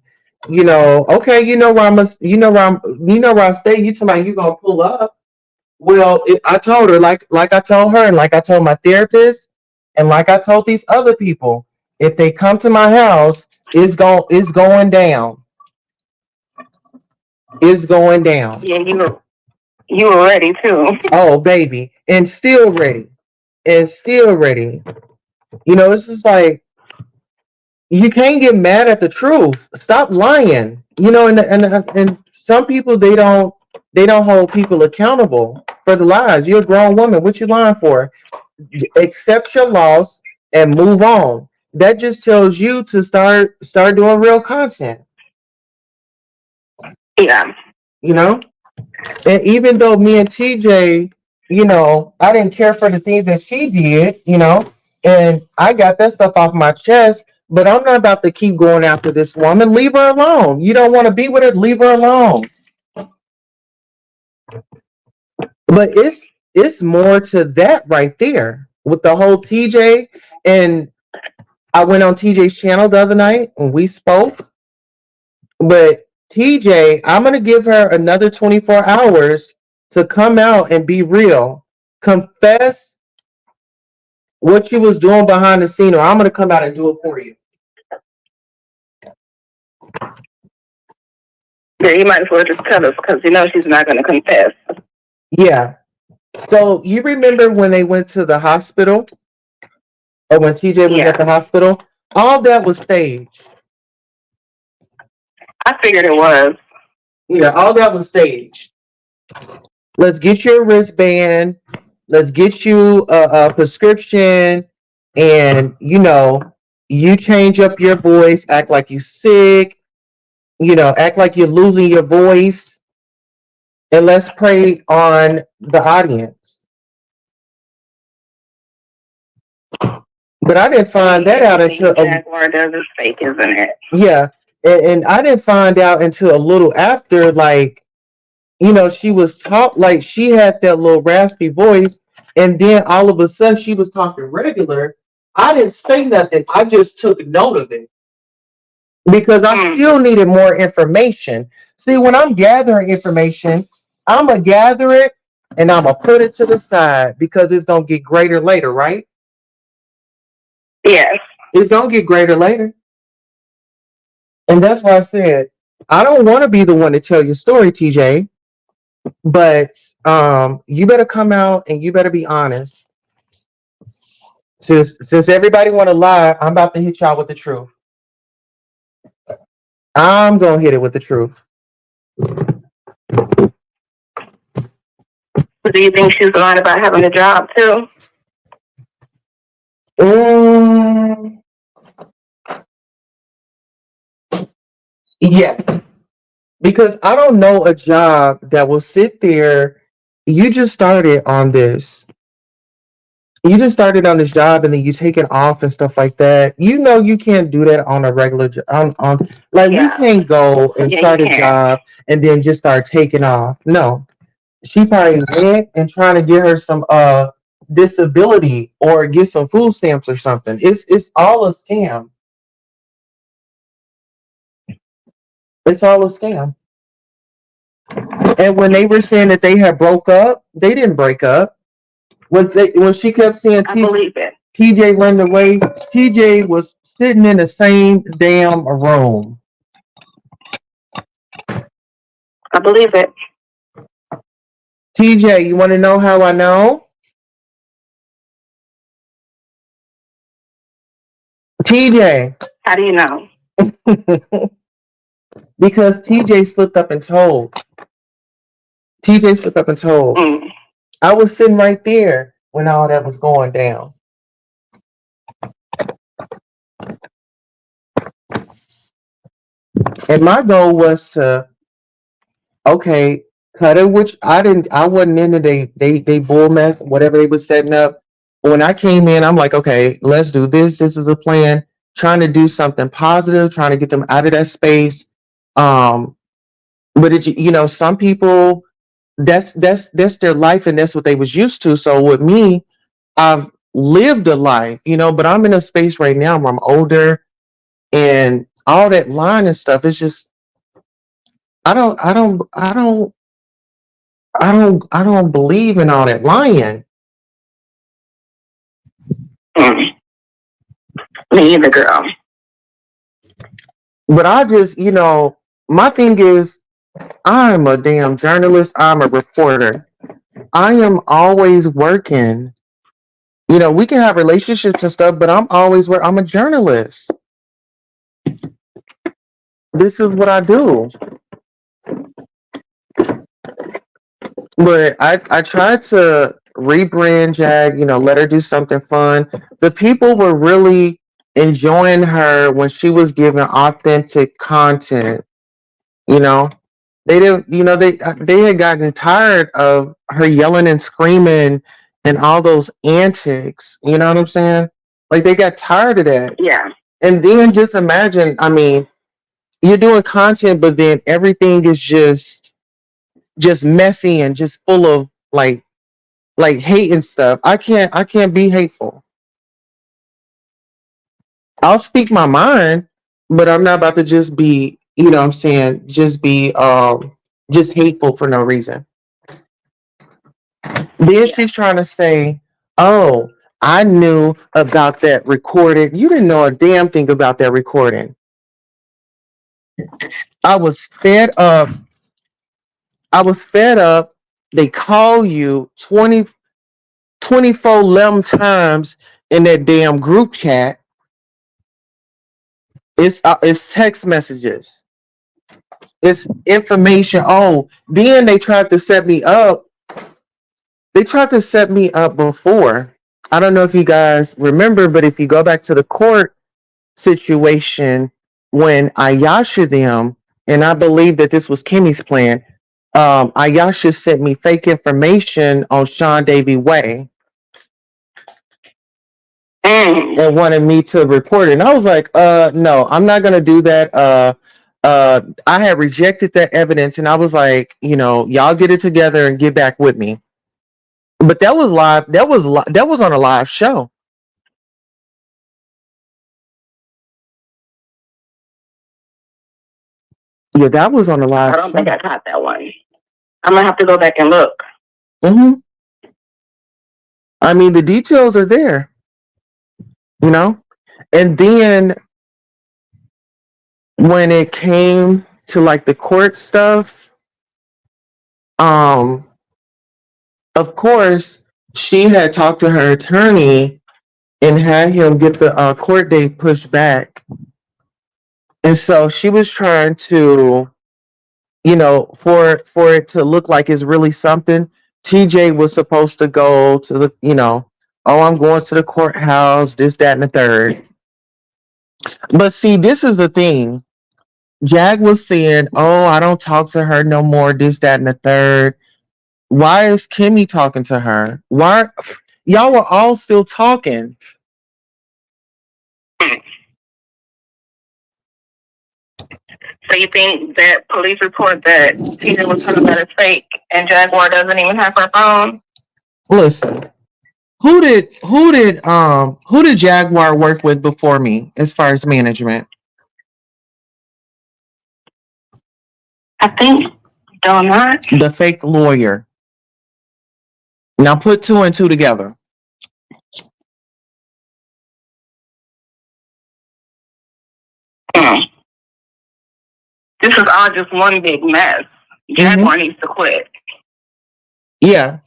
okay, where I'm, where I stay. You tell me you gonna pull up. Well, I told her like I told her and like I told my therapist. And like I told these other people, if they come to my house, it's going down. It's going down. Yeah, you were ready too. Oh baby. And still ready. And still ready. It's just like you can't get mad at the truth. Stop lying. And some people they don't hold people accountable for the lies. You're a grown woman. What you lying for? Accept your loss and move on. That just tells you to start doing real content. Yeah. You know, and even though me and TJ, I didn't care for the things that she did, and I got that stuff off my chest. But I'm not about to keep going after this woman. Leave her alone. You don't want to be with her. Leave her alone. But it's more to that right there with the whole TJ. And I went on TJ's channel the other night and we spoke. But TJ, I'm gonna give her another 24 hours to come out and be real. Confess what you was doing behind the scene, or I'm gonna come out and do it for you. Yeah, you might as well just tell us because she's not going to confess. Yeah. So you remember when they went to the hospital, or when TJ was at Yeah, the hospital? All that was staged. I figured it was. Yeah, all that was staged. Let's get you a wristband. Let's get you a prescription, and you change up your voice, act like you sick, act like you're losing your voice, and let's prey on the audience. But I didn't find that out until Jaguar does is fake, isn't it? yeah, and I didn't find out until a little after, like she was like she had that little raspy voice, and then all of a sudden she was talking regular. I didn't say nothing. I just took note of it because I still needed more information. See, when I'm gathering information, I'm gonna gather it and I'm gonna put it to the side because it's gonna get greater later, right? Yes. It's gonna get greater later, and that's why I said I don't want to be the one to tell your story, TJ. But you better come out and you better be honest. Since everybody want to lie, I'm about to hit y'all with the truth. I'm gonna hit it with the truth. So do you think she's lying about having a job too? Mm, yeah, because I don't know a job that will sit there. You just started on this. You just started on this job and then you take it off and stuff like that. You can't do that on a regular job. On like we can't go and start a job and then just start taking off. No, she probably went and trying to get her some disability or get some food stamps or something. It's all a scam. It's all a scam. And when they were saying that they had broke up, they didn't break up. When she kept saying I believe it. TJ ran away, TJ was sitting in the same damn room. I believe it. TJ, you want to know how I know? TJ. How do you know? Because TJ slipped up and told. TJ slipped up and told. I was sitting right there when all that was going down. And my goal was to, okay, cut it, which I wasn't into they bull mess, whatever they was setting up. But when I came in, I'm like, okay, let's do this. This is the plan. Trying to do something positive, trying to get them out of that space. But some people that's their life and that's what they was used to. So with me, I've lived a life, but I'm in a space right now where I'm older and all that line and stuff is just I don't believe in all that lying. Mm. Me either, girl. But I just, my thing is, I'm a damn journalist. I'm a reporter. I am always working. We can have relationships and stuff, but I'm a journalist. This is what I do. But I tried to rebrand Jag, let her do something fun. The people were really enjoying her when she was giving authentic content, you know. They didn't, they had gotten tired of her yelling and screaming and all those antics, you know what I'm saying? Like they got tired of that. Yeah. And then just imagine, I mean, you're doing content, but then everything is just messy and just full of like hate and stuff. I can't be hateful. I'll speak my mind, but I'm not about to just be, what I'm saying, just hateful for no reason. Then she's trying to say, "Oh, I knew about that recording. You didn't know a damn thing about that recording." I was fed up. I was fed up. They call you 24 times in that damn group chat. It's text messages. It's information. Oh, then they tried to set me up. They tried to set me up before. I don't know if you guys remember, but if you go back to the court situation when Ayasha them, and I believe that this was Kimmy's plan, Ayasha sent me fake information on Sean Davy Way and wanted me to report it. And I was like, no, I'm not gonna do that. I had rejected that evidence and I was like, y'all get it together and get back with me. But that was live. That was on a live show. Yeah, that was on a live I don't show. think I caught that one. I'm gonna have to go back and look. Mm-hmm. I mean, the details are there, and then when it came to like the court stuff, um, of course, she had talked to her attorney and had him get the court date pushed back. And so she was trying to, for it to look like it's really something. TJ was supposed to go to the, oh, I'm going to the courthouse, this, that, and the third. But see, this is the thing. Jag was saying, oh, I don't talk to her no more, this, that, and the third. Why is Kimmy talking to her? Why y'all were all still talking? So you think that police report that TJ was talking about is fake and Jaguar doesn't even have her phone? Listen, who did Jaguar work with before me as far as management? I think Donut. The fake lawyer. Now put two and two together. Mm. This is all just one big mess. Jaguar needs to quit. Yeah.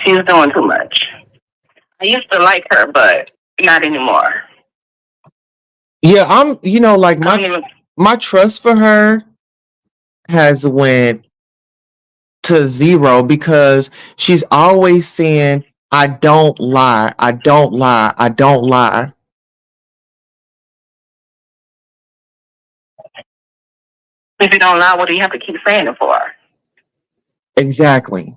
She's doing too much. I used to like her, but not anymore. Yeah, I'm, like my trust for her has went to zero because she's always saying, I don't lie, I don't lie, I don't lie. If you don't lie, what do you have to keep saying it for? Exactly.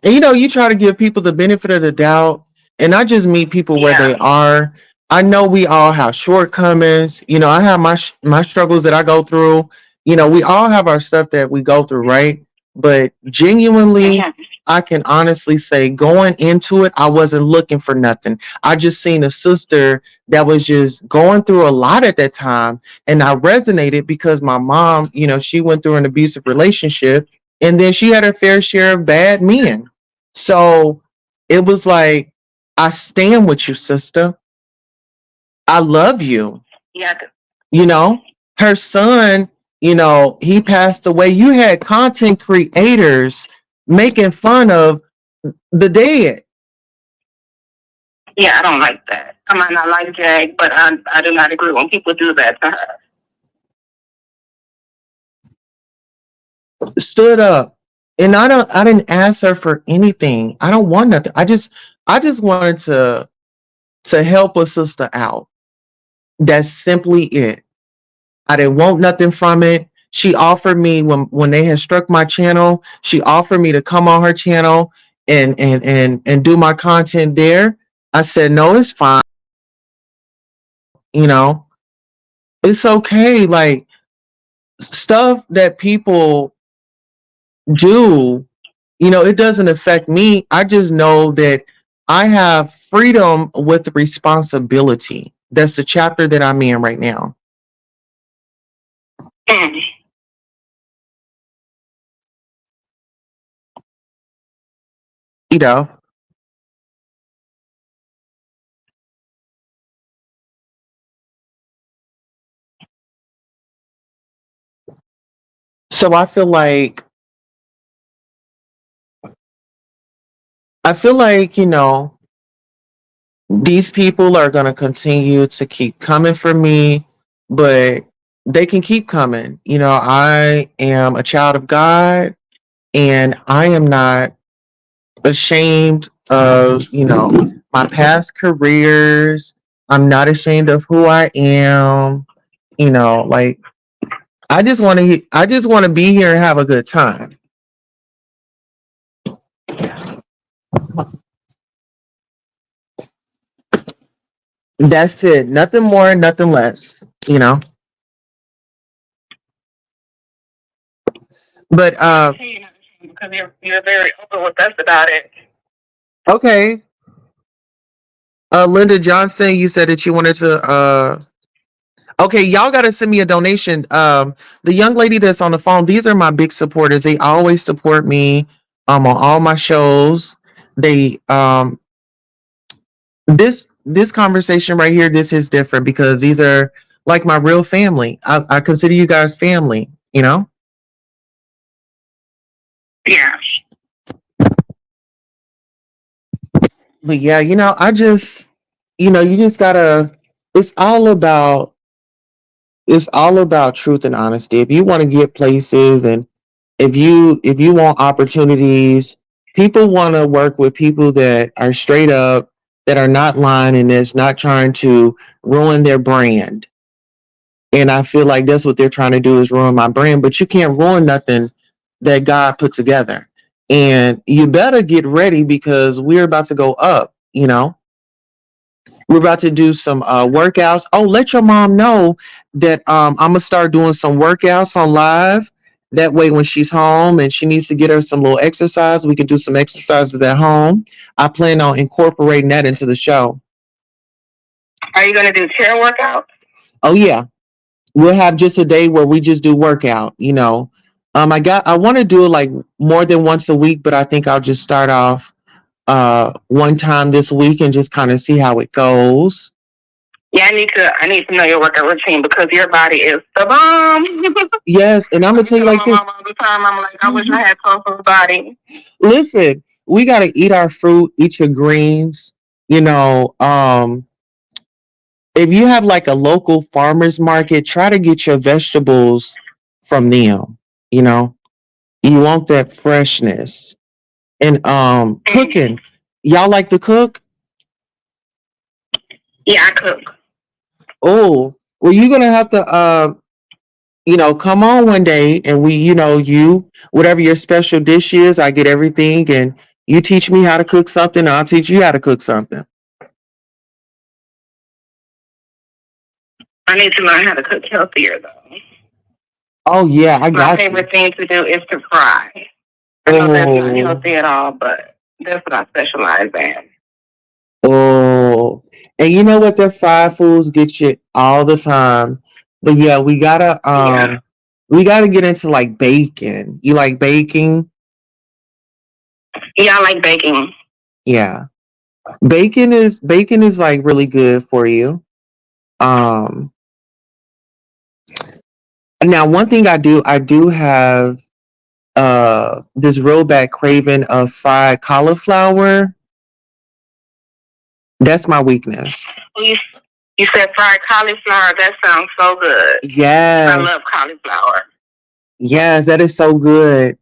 And you try to give people the benefit of the doubt and not just meet people where they are. I know we all have shortcomings. I have my struggles that I go through. We all have our stuff that we go through, right? But genuinely, I can honestly say going into it, I wasn't looking for nothing. I just seen a sister that was just going through a lot at that time. And I resonated because my mom, she went through an abusive relationship and then she had her fair share of bad men. So it was like, I stand with you, sister. I love you. Yeah. You know, her son, he passed away. You had content creators making fun of the dead. Yeah, I don't like that. I might not like Jag, but I do not agree when people do that to her. Stood up. And I didn't ask her for anything. I don't want nothing. I just wanted to help a sister out. That's simply it. I didn't want nothing from it. She offered me, when they had struck my channel, she offered me to come on her channel and do my content there. I said, no, it's fine. You know, it's okay. Like, stuff that people do, it doesn't affect me. I just know that I have freedom with responsibility. That's the chapter that I'm in right now. Mm. You know, so I feel like, these people are going to continue to keep coming for me, but they can keep coming. I am a child of God, and I am not ashamed of, my past careers. I'm not ashamed of who I am. Like, I just want to be here and have a good time. That's it. Nothing more, nothing less. But Because you're very open with us about it. okay. Linda Johnson, you said that you wanted to okay, y'all gotta send me a donation. The young lady that's on the phone, these are my big supporters. They always support me on all my shows. They this conversation right here, this is different because these are like my real family. I consider you guys family. Yeah. But yeah, you just gotta it's all about truth and honesty. If you want to get places, and if you want opportunities, people want to work with people that are straight up, that are not lying, and that's not trying to ruin their brand. And I feel like that's what they're trying to do, is ruin my brand. But you can't ruin nothing that God put together. And you better get ready because we're about to go up. We're about to do some workouts. Oh, let your mom know that I'm gonna start doing some workouts on live. That way, when she's home and she needs to get her some little exercise, we can do some exercises at home. I plan on incorporating that into the show. Are you going to do chair workouts? Oh yeah, we'll have just a day where we just do workout. I want to do it like more than once a week, but I think I'll just start off one time this week and just kind of see how it goes. Yeah, I need to know your workout routine because your body is the bomb. Yes, and I'm I gonna be tell you telling like my this. mom all the time. I'm like, I wish I had Tulsa's body. Listen, we gotta eat our fruit, eat your greens. You know, if you have like a local farmers market, try to get your vegetables from them. You know, you want that freshness. And cooking. Y'all like to cook? Yeah, I cook. Oh, well, you're gonna have to come on one day, and you whatever your special dish is, I get everything, and you teach me how to cook something, I'll teach you how to cook something. I need to learn how to cook healthier though. Oh yeah, I My got you. favorite thing to do is to fry. I know that's not Oh, healthy at all, but that's what I specialize in. oh, and you know what? The fried foods get you all the time. But yeah, Yeah. we gotta get into like baking. You like baking? Yeah, I like baking. Yeah. Bacon is like really good for you. Um Now one thing I do have this real bad craving of fried cauliflower. That's my weakness. Well, you said fried cauliflower. That sounds so good. I Yes. love cauliflower. Yes, that is so good.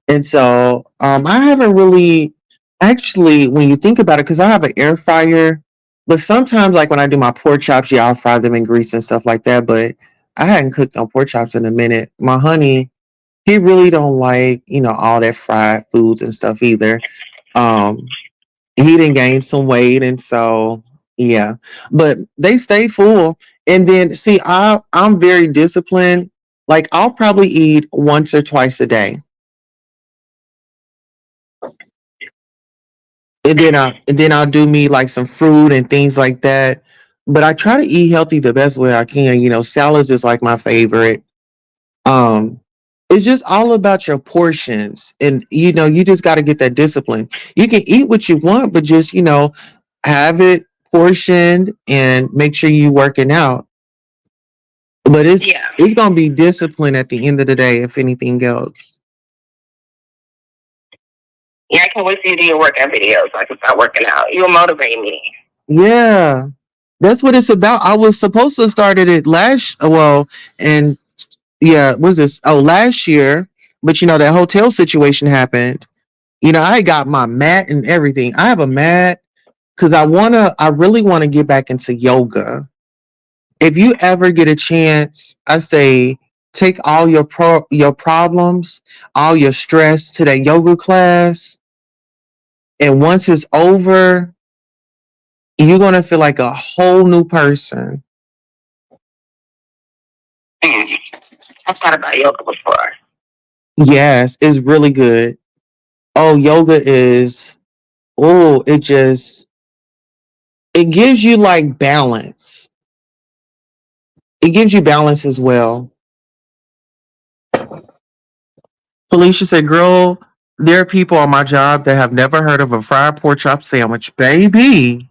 And so I haven't really actually, when you think about it, because I have an air fryer, but sometimes like when I do my pork chops, yeah, I'll fry them in grease and stuff like that. But I hadn't cooked on pork chops in a minute. My honey, he really don't like, all that fried foods and stuff either. Um he didn't gain some weight, and so yeah. But they stay full. And then see, I'm very disciplined. Like I'll probably eat once or twice a day. And then I'll do me like some fruit and things like that. But I try to eat healthy the best way I can. Salads is like my favorite. Um, it's just all about your portions, and you just got to get that discipline. You can eat what you want, but just have it portioned and make sure you working out. But it's Yeah. it's gonna be discipline at the end of the day, if anything else. Yeah, I can't wait to see your workout videos so I can start working out. You'll motivate me. Yeah, that's what it's about. I was supposed to start it and yeah, what was this? Oh, last year, but that hotel situation happened. I got my mat and everything. I have a mat because I really want to get back into yoga. If you ever get a chance, I say take all your problems, all your stress to that yoga class, and once it's over, you're gonna feel like a whole new person. Mm. I've thought about yoga before. Yes, it's really good. Oh, yoga is it just it gives you like balance. It gives you balance as well. Felicia said, "Girl, there are people on my job that have never heard of a fried pork chop sandwich, baby.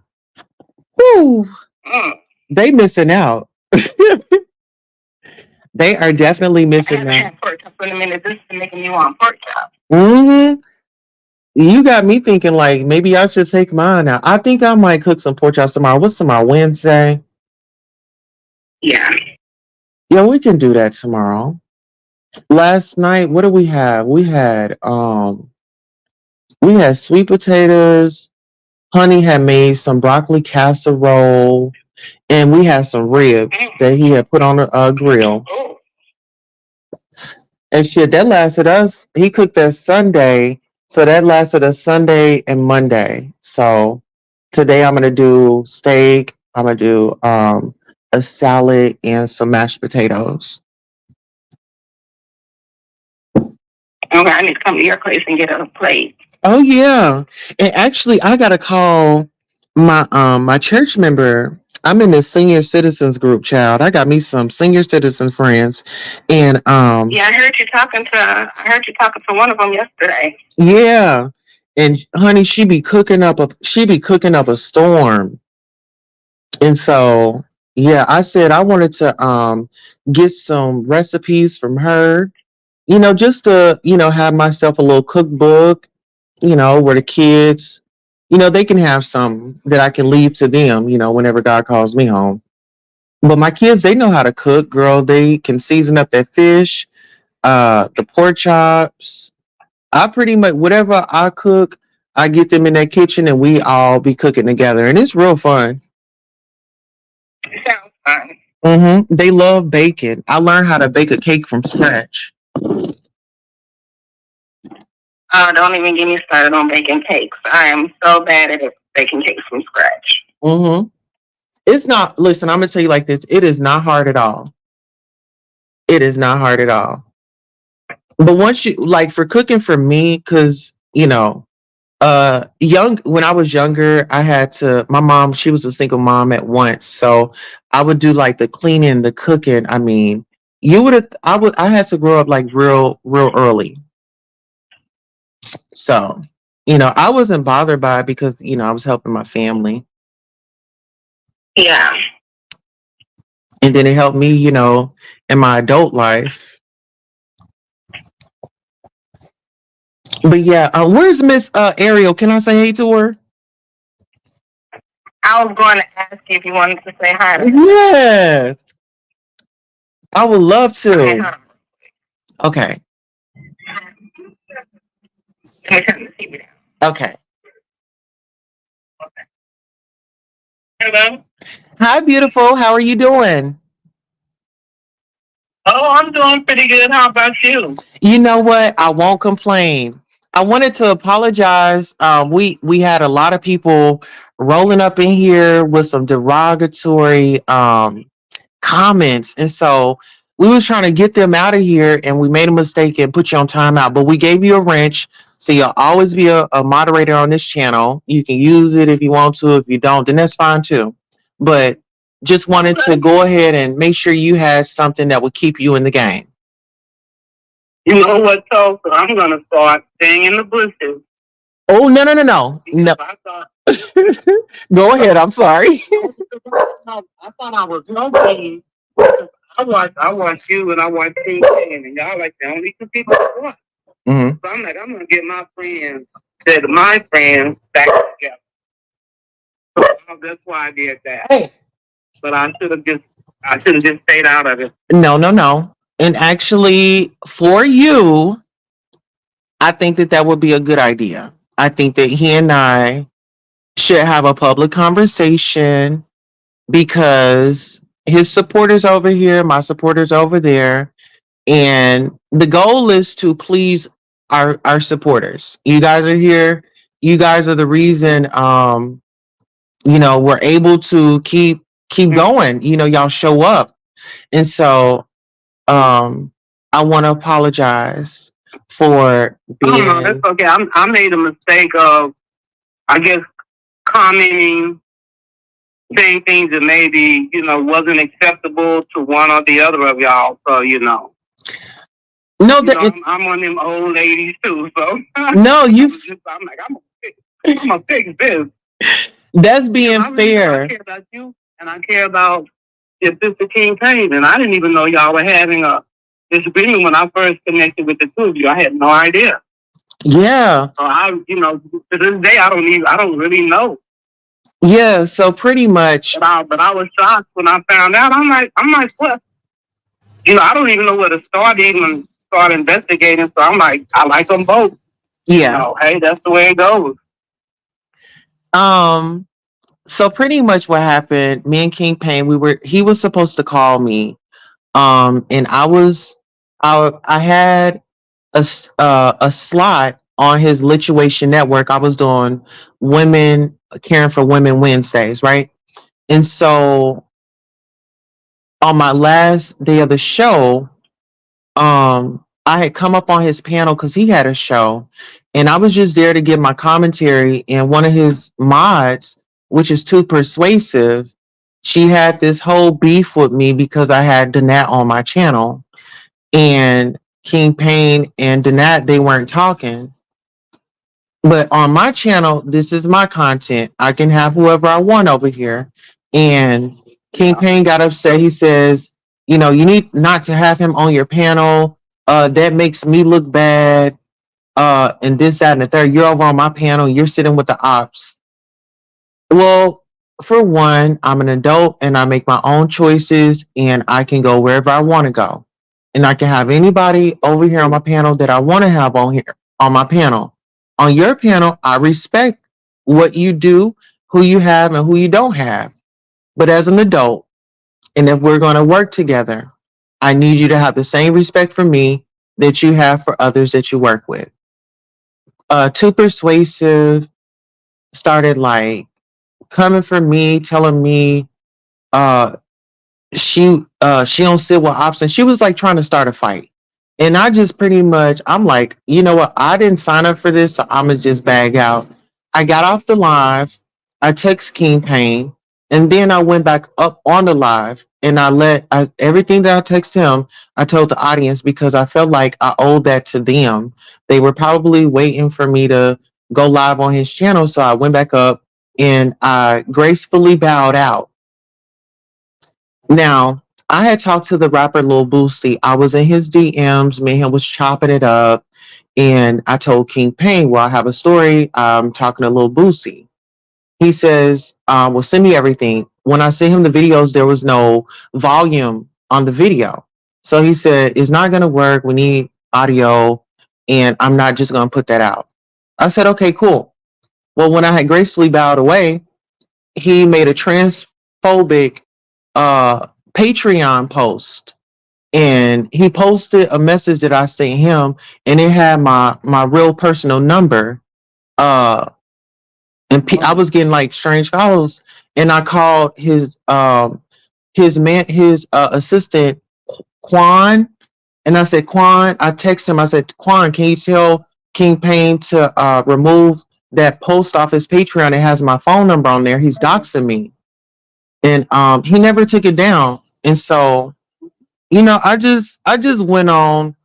Whew, Mm. they missing out. They are definitely I missing haven't out. had pork chops in a minute. This is making me want pork chops. hmm You got me thinking like maybe I should take mine out. I think I might cook some pork chops tomorrow. What's tomorrow? Wednesday? Yeah. Yeah, we can do that tomorrow. Last night, what did we have? We had sweet potatoes. Honey had made some broccoli casserole, and we had some ribs that he had put on a grill. Oh. And shit, that lasted us. He cooked that Sunday, so that lasted us Sunday and Monday. So today I'm gonna do steak. I'm gonna do a salad and some mashed potatoes. Okay, I need to come to your place and get a plate. Oh yeah, and actually, I gotta call my church member. I'm in the senior citizens group, child. I got me some senior citizen friends, and Yeah, I heard you talking to one of them yesterday. yeah, and honey, she be cooking up a storm, and so yeah, I said I wanted to get some recipes from her, just to have myself a little cookbook, where the kids, they can have some that I can leave to them, whenever God calls me home. But my kids, they know how to cook, girl. They can season up that fish, the pork chops. I pretty much, whatever I cook, I get them in that kitchen and we all be cooking together. And it's real fun. It sounds fun. They love baking. I learned how to bake a cake from scratch. Oh, don't even get me started on baking cakes. I am so bad at it, baking cakes from scratch. hmm It's not, listen, I'm going to tell you like this. It is not hard at all. It is not hard at all. But once you like for cooking for me, because young when I was younger, I had to my mom, she was a single mom at once. So I would do like the cleaning, the cooking. I mean, I had to grow up like real, real early. So, I wasn't bothered by it because, I was helping my family. Yeah. And then it helped me, in my adult life. But yeah, where's Miss Ariel? Can I say hey to her? I was going to ask you if you wanted to say hi to her. Yes, I would love Okay, to. hold on. Okay, Let me turn the TV down. okay. Hello? Hi, beautiful. How are you doing? Oh, I'm doing pretty good. How about you? You know what? I won't complain. I wanted to apologize. We had a lot of people rolling up in here with some derogatory comments, and so we was trying to get them out of here, and we made a mistake and put you on timeout. But we gave you a wrench, so you'll always be a moderator on this channel. You can use it if you want to. If you don't, then that's fine too. But just wanted to go ahead and make sure you had something that would keep you in the game. You know what, Tulsa? I'm going to start staying in the bushes. Oh, no. I thought, Go ahead. I'm sorry. I thought I was lucky. I watch you and I watch King King, and y'all like the only two people I watch. Mm-hmm. So I'm like, I'm gonna get my friends, my friends back together. So that's why I did that. Hey. But I should have just stayed out of it. No. And actually, for you, I think that would be a good idea. I think that he and I should have a public conversation because his supporters over here, my supporters over there, and the goal is to please our supporters. You guys are here. You guys are the reason we're able to keep going. Y'all show up. And so I want to apologize for being. Oh no, that's okay. I made a mistake of, I guess, commenting, saying things that maybe wasn't acceptable to one or the other of y'all. So No, I'm one of them old ladies too. So no, I'm like, I'm gonna fix this. That's being fair. I care about you, and I care about your sister King Payne, and I didn't even know y'all were having a disagreement when I first connected with the two of you. I had no idea. Yeah. So to this day, I don't really know. Yeah. So pretty much. But I was shocked when I found out. I'm like, what? I don't even know where to start. Even start investigating. So I'm like, I like them both. Yeah. Hey, that's the way it goes. So pretty much what happened, me and King Payne, he was supposed to call me. And I had a slot on his Lituation Network. I was doing caring for women Wednesdays, right? And so on my last day of the show, I had come up on his panel because he had a show, and I was just there to give my commentary. And one of his mods, which is Too Persuasive, she had this whole beef with me because I had Danette on my channel, and King Payne and Danette, they weren't talking. But on my channel, this is my content. I can have whoever I want over here. And King Payne got upset. He says, you need not to have him on your panel. That makes me look bad. And this, that, and the third. You're over on my panel. You're sitting with the ops. Well, for one, I'm an adult and I make my own choices and I can go wherever I want to go. And I can have anybody over here on my panel that I want to have on here on my panel. On your panel, I respect what you do, who you have, and who you don't have. But as an adult, and if we're going to work together, I need you to have the same respect for me that you have for others that you work with. Too Persuasive started like coming for me, telling me uh she don't sit with ops, and she was like trying to start a fight. And I just pretty much, I'm like, you know what? I didn't sign up for this, so I'm gonna just bag out. I got off the live. I text King Payne, And then I went back up on the live and everything that I text him, I told the audience because I felt like I owed that to them. They were probably waiting for me to go live on his channel. So I went back up and I gracefully bowed out. Now, I had talked to the rapper Lil Boosie. I was in his DMs, me and him was chopping it up. And I told King Payne, well, I have a story. I'm talking to Lil Boosie. He says, well, send me everything. When I sent him the videos, there was no volume on the video. So he said, it's not going to work. We need audio, and I'm not just going to put that out. I said, okay, cool. Well, when I had gracefully bowed away, he made a transphobic Patreon post. And he posted a message that I sent him, and it had my real personal number. Uh, and I was getting like strange calls, and I called his assistant Quan, and I said, Quan, I texted him. I said, Quan, can you tell King Payne to remove that post off his Patreon? It has my phone number on there. He's doxing me, and he never took it down. And so, I just went on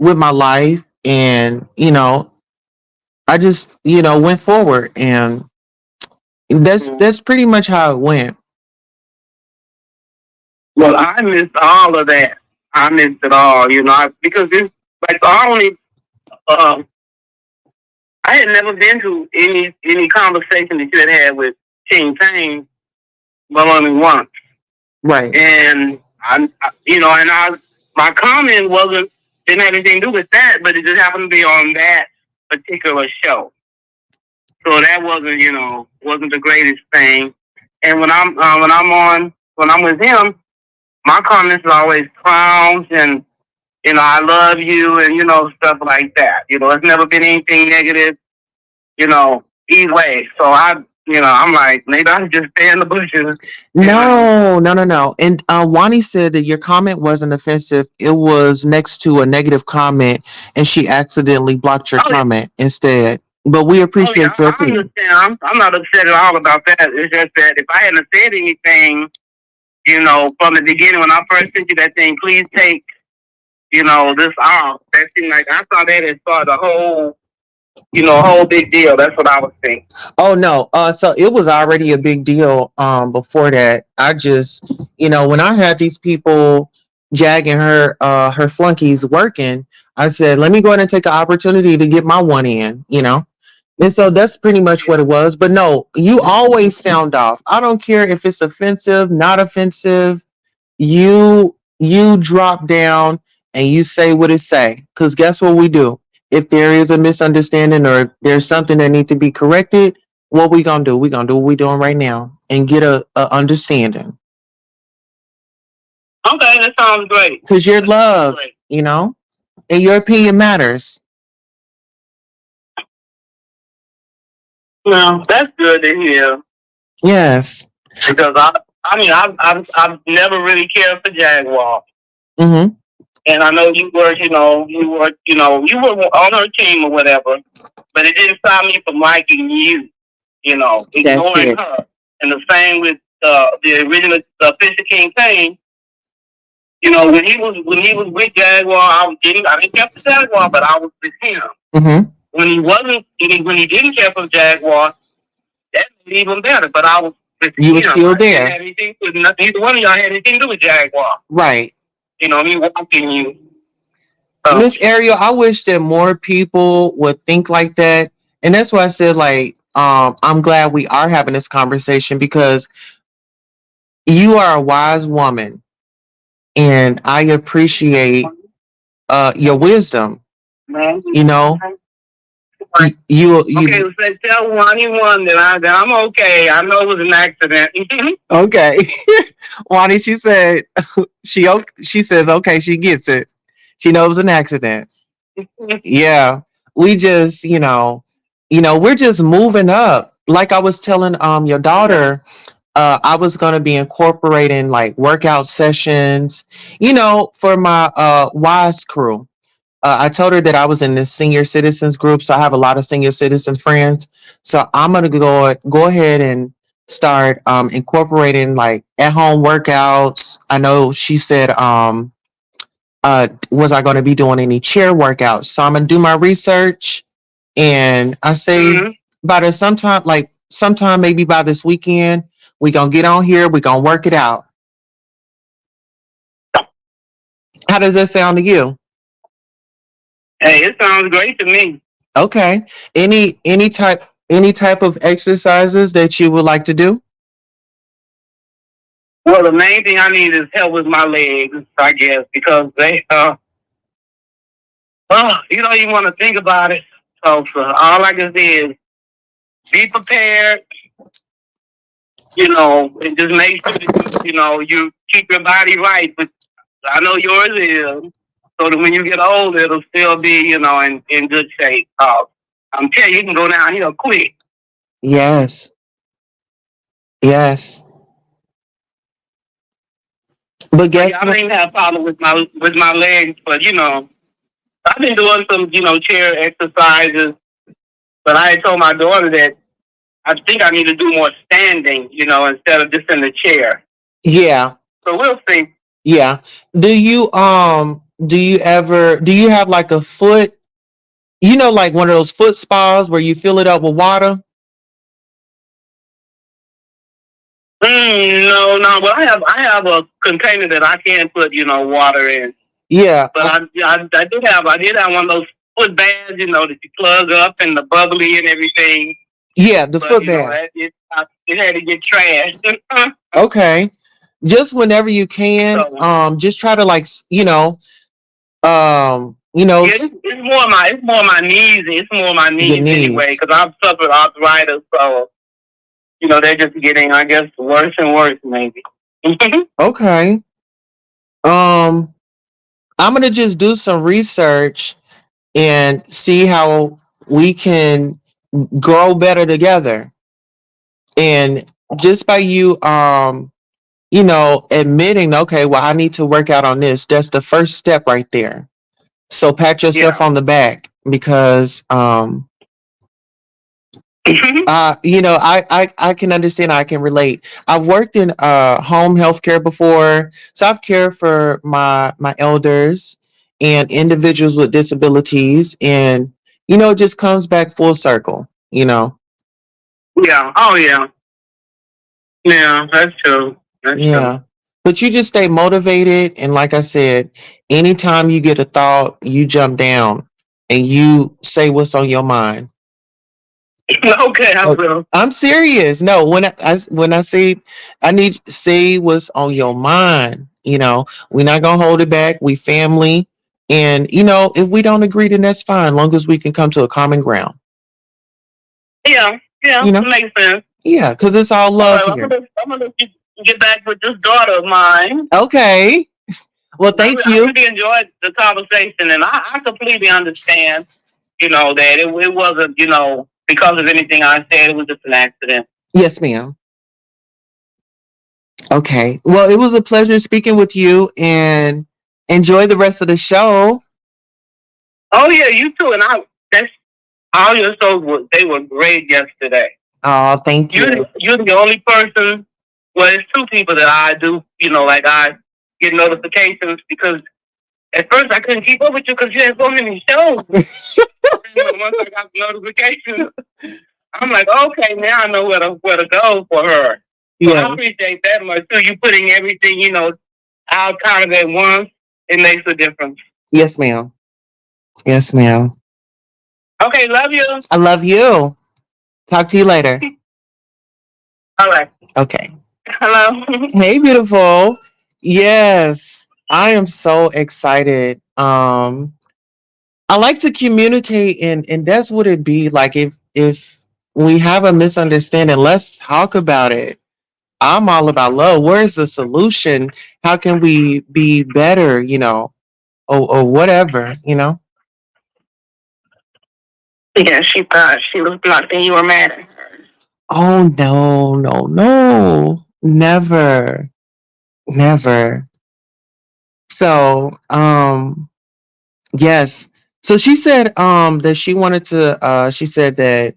with my life, and I just went forward, and that's pretty much how it went. Well, I missed all of that. I missed it all, because it's like the only. Uh, I had never been to any conversation that you had with King Payne, but only once. Right. And my comment didn't have anything to do with that, but it just happened to be on that particular show. So that wasn't the greatest thing. And when I'm with him, my comments are always clowns and I love you and stuff like that. It's never been anything negative, either way. So I'm like, maybe I should just stay in the bushes. No. And Wani said that your comment wasn't offensive. It was next to a negative comment, and she accidentally blocked your comment instead. But we appreciate your opinion. I understand. I'm not upset at all about that. It's just that if I hadn't said anything, from the beginning when I first sent you that thing, please take, this off. That seemed like I saw that as part of the whole big deal. That's what I was thinking. Oh no. So it was already a big deal before that. I just, when I had these people jagging her flunkies working, I said, let me go ahead and take an opportunity to get my one in, And so that's pretty much what it was. But no, you always sound off. I don't care if it's offensive, not offensive. You drop down and you say what it say. Because guess what we do? If there is a misunderstanding or if there's something that needs to be corrected, what we gonna do? We gonna do what we doing right now and get a understanding. Okay, that sounds great. Because you're loved, and your opinion matters. Well, that's good to hear. Yes. Because I've never really cared for Jaguar. Mm-hmm. And I know you were on her team or whatever, but it didn't stop me from liking you. Ignoring her. And the same with the original Fisher King Payne. When he was with Jaguar, I didn't care for Jaguar, but I was with him. Mm-hmm. When he didn't care for Jaguar, that made it even better. But I was with him. You were still there. Neither one of y'all had anything to do with Jaguar. Right. Me walking you. Miss Ariel, I wish that more people would think like that. And that's why I said, like, I'm glad we are having this conversation because you are a wise woman. And I appreciate your wisdom. You okay, so tell anyone that I'm okay. I know it was an accident. Okay. Wani, she said she says okay, she gets it. She knows it was an accident. Yeah. We just, we're just moving up. Like I was telling your daughter, I was gonna be incorporating like workout sessions, for my WISE crew. I told her that I was in this senior citizens group, so I have a lot of senior citizen friends. So I'm gonna go ahead and start incorporating like at home workouts. I know she said was I going to be doing any chair workouts? So I'm gonna do my research, and I say Hmm. by the sometime like sometime maybe by this weekend we gonna get on here. We gonna work it out. How does that sound to you? Hey, it sounds great to me. Okay. Any type of exercises that you would like to do? Well, the main thing I need is help with my legs, I guess, because they, you don't even want to think about it. So all I can say is be prepared, and just make sure that you keep your body right. But I know yours is, so that when you get older, it'll still be, in good shape. I'm telling you, you can go down here quick. Yes. Yes. But But guess yeah, I don't what? even have a problem with my legs, but I've been doing some, chair exercises. But I had told my daughter that I think I need to do more standing, instead of just in the chair. Yeah. So we'll see. Yeah. Do you have like a foot, like one of those foot spas where you fill it up with water? No, no. Well, I have a container that I can put water in. Yeah. But I did have one of those foot baths, that you plug up and the bubbly and everything. Yeah, the But foot bath. it had to get trashed. Okay. Just whenever you can, So just try to like, um, you know, yeah, s- it's more my knees. It's more my your knees anyway, knees. because I've suffered arthritis. So they're just getting, I guess, worse and worse, maybe. Okay. Um, I'm gonna just do some research and see how we can grow better together. And just by you, admitting, okay, well, I need to work out on this. That's the first step right there. So pat yourself Yeah. on the back because, I can understand. I can relate. I've worked in home healthcare before, so I've cared for my elders and individuals with disabilities, and it just comes back full circle. Yeah. Oh, yeah. Yeah, that's true. That's true. Yeah. But you just stay motivated, and like I said, anytime you get a thought, you jump down and you say what's on your mind. Okay, I Oh, will. I'm serious. No, when I say I need to say what's on your mind, we're not gonna hold it back. We family, and if we don't agree, then that's fine. Long as we can come to a common ground. Yeah, yeah, You it know, makes sense. yeah, because it's all All love right, well, here. I'm gonna let you get back with this daughter of mine. Okay. Well, thank I you. really enjoyed the conversation, and I completely understand, that it wasn't, because of anything I said. It was just an accident. Yes, ma'am. Okay. Well, it was a pleasure speaking with you, and enjoy the rest of the show. Oh yeah, you too. And that's all your shows were. They were great yesterday. Oh, thank you. You're the only person. Well, it's two people that I do. Like I get notifications because at first I couldn't keep up with you because you had so many shows. And once I got the notifications, I'm like, okay, now I know where to go for her. So I Yes. appreciate that much too. You putting everything, out kind of at once. It makes a difference. Yes, ma'am. Yes, ma'am. Okay, love you. I love you. Talk to you later. All right. Okay. Hello. Hey, beautiful. Yes, I am so excited. I like to communicate, and that's what it be like. If we have a misunderstanding, let's talk about it. I'm all about love. Where's the solution? How can we be better? Or whatever. Yeah, she thought she was blocked and you were mad at her. Oh no, no, no, never, never. So, yes. So she said that she wanted to she said that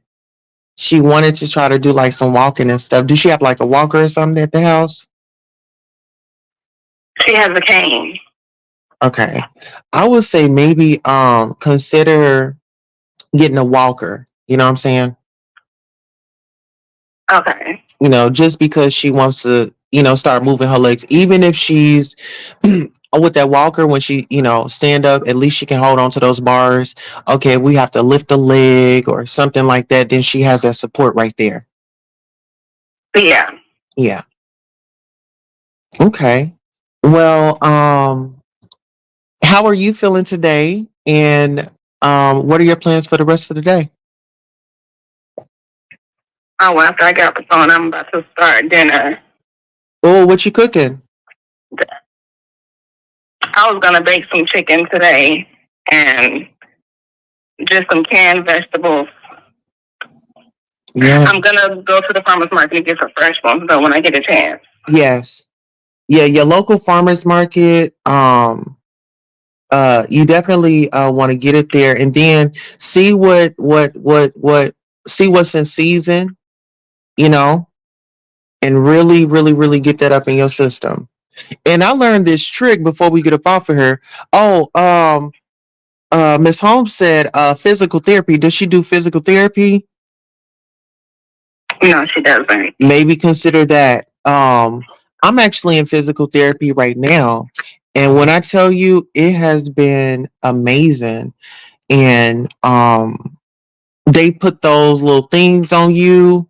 She wanted to try to do like some walking and stuff. Does she have like a walker or something at the house? She has a cane. Okay. I would say maybe consider getting a walker. You know what I'm saying? Okay. Just because she wants to, start moving her legs, even if she's with that walker, when she, stand up, at least she can hold on to those bars. Okay, if we have to lift a leg or something like that, then she has that support right there. Yeah. Yeah. Okay. Well, how are you feeling today? And what are your plans for the rest of the day? Oh, well, after I got the phone, I'm about to start dinner. Oh, what you cooking? I was gonna bake some chicken today and just some canned vegetables. Yeah. I'm gonna go to the farmer's market and get some fresh ones though when I get a chance. Yes. Yeah, your local farmers market. You definitely want to get it there, and then see see what's in season, you know, and really, really, really get that up in your system. And I learned this trick before we get up off of her. Oh, Miss Holmes said physical therapy. Does she do physical therapy? No, she doesn't. Maybe consider that. I'm actually in physical therapy right now, and when I tell you, it has been amazing. And they put those little things on you,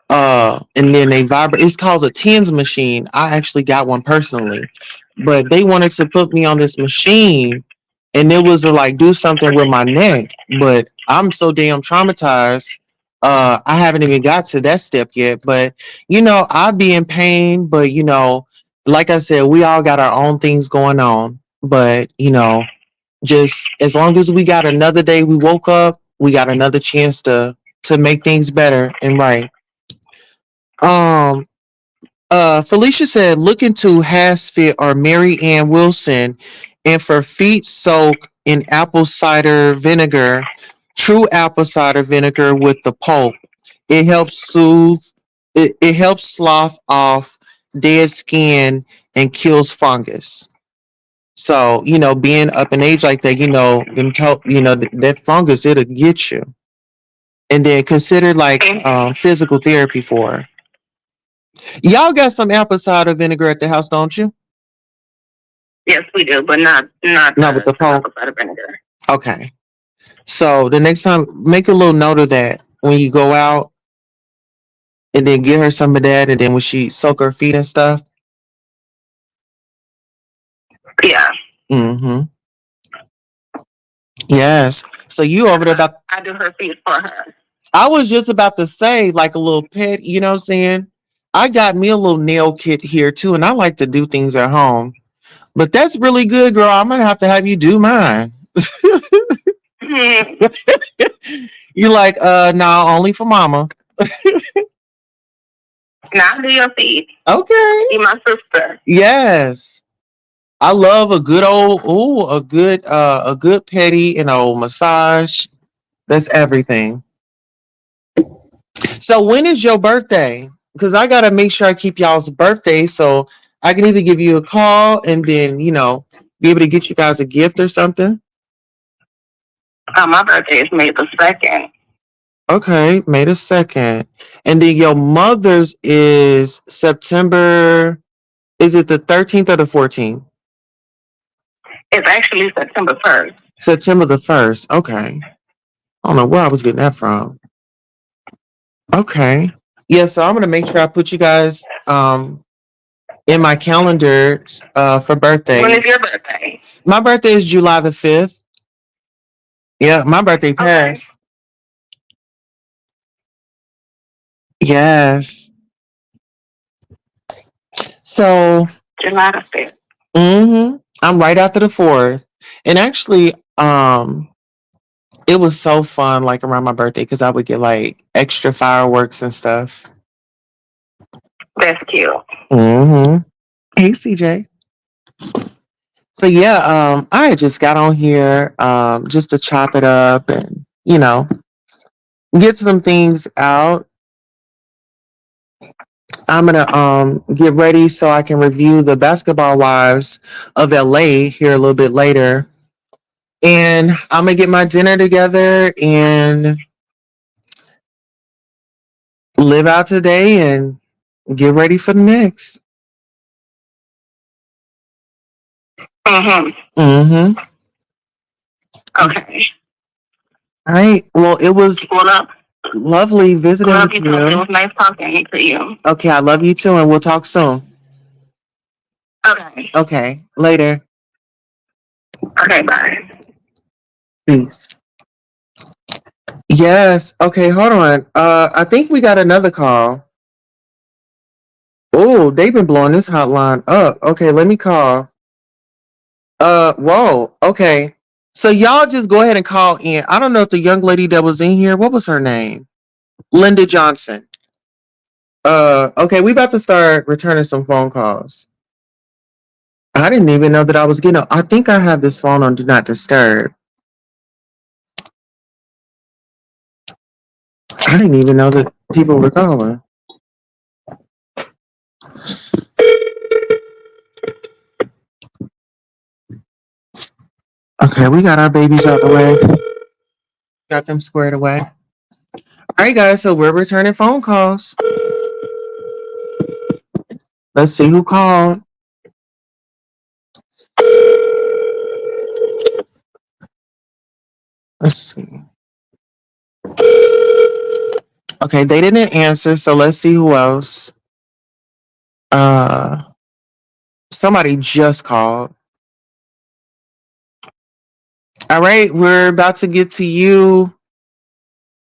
and then they vibrate. It's called a TENS machine. I actually got one personally, but they wanted to put me on this machine, and it was to like do something with my neck. But I'm so damn traumatized. I haven't even got to that step yet. But I'd be in pain. But like I said, we all got our own things going on. But just as long as we got another day, we woke up, we got another chance to make things better and right. Um, Felicia said, look into Hasfit or Mary Ann Wilson, and for feet soak in apple cider vinegar, true apple cider vinegar with the pulp. It helps soothe. It helps slough off dead skin and kills fungus. So, being up in age like that, that fungus, it'll get you. And then consider like physical therapy for her. Y'all got some apple cider vinegar at the house, don't you? Yes, we do, but not With the pulp. apple cider vinegar. Okay. So the next time, make a little note of that when you go out, and then get her some of that. And then when she soak her feet and stuff. Yeah. Mm-hmm. Yes. So you over there about? I do her feet for her. I was just about to say, like a little pet. You know what I'm saying? I got me a little nail kit here too, and I like to do things at home. But that's really good, girl. I'm gonna have to have you do mine. You like, no, only for mama. Now do your feet. Okay. Be my sister. Yes. I love a good old, a good petty, massage. That's everything. So when is your birthday? Because I gotta make sure I keep y'all's birthday, so I can either give you a call and then, be able to get you guys a gift or something. My birthday is May the 2nd. Okay, May the 2nd. And then your mother's is September, is it the 13th or the 14th? It's actually September 1st. September the 1st. Okay. I don't know where I was getting that from. Okay. Yeah, so I'm gonna make sure I put you guys in my calendar for birthdays. When is your birthday? My birthday is July the 5th. Yeah, my birthday passed. Okay. Yes. So July the 5th. Mm-hmm. I'm right after the 4th. And actually, it was so fun, like around my birthday, because I would get like extra fireworks and stuff. That's cute. Mm-hmm. Hey, CJ. So yeah, I just got on here just to chop it up and get some things out. I'm gonna get ready so I can review the Basketball Wives of LA here a little bit later. And I'm gonna get my dinner together and live out today and get ready for the next. Mm-hmm. Mm-hmm. Okay. All right. Well, it was Well, up. lovely visiting Love with you too. It you. was nice talking to you. Okay, I love you too, and we'll talk soon. Okay. Okay, later. Okay, bye. Peace. Yes. Okay, hold on. I think we got another call. Oh, they've been blowing this hotline up. Okay, let me call. Whoa. Okay. So y'all just go ahead and call in. I don't know if the young lady that was in here, what was her name? Linda Johnson. Okay, we about to start returning some phone calls. I didn't even know that I was getting. I think I have this phone on Do Not Disturb. I didn't even know that people were calling. Okay, we got our babies out the way. Got them squared away. All right, guys. So we're returning phone calls. Let's see who called. Let's see. Okay, they didn't answer, so let's see who else. Uh, Somebody just called. All right, we're about to get to you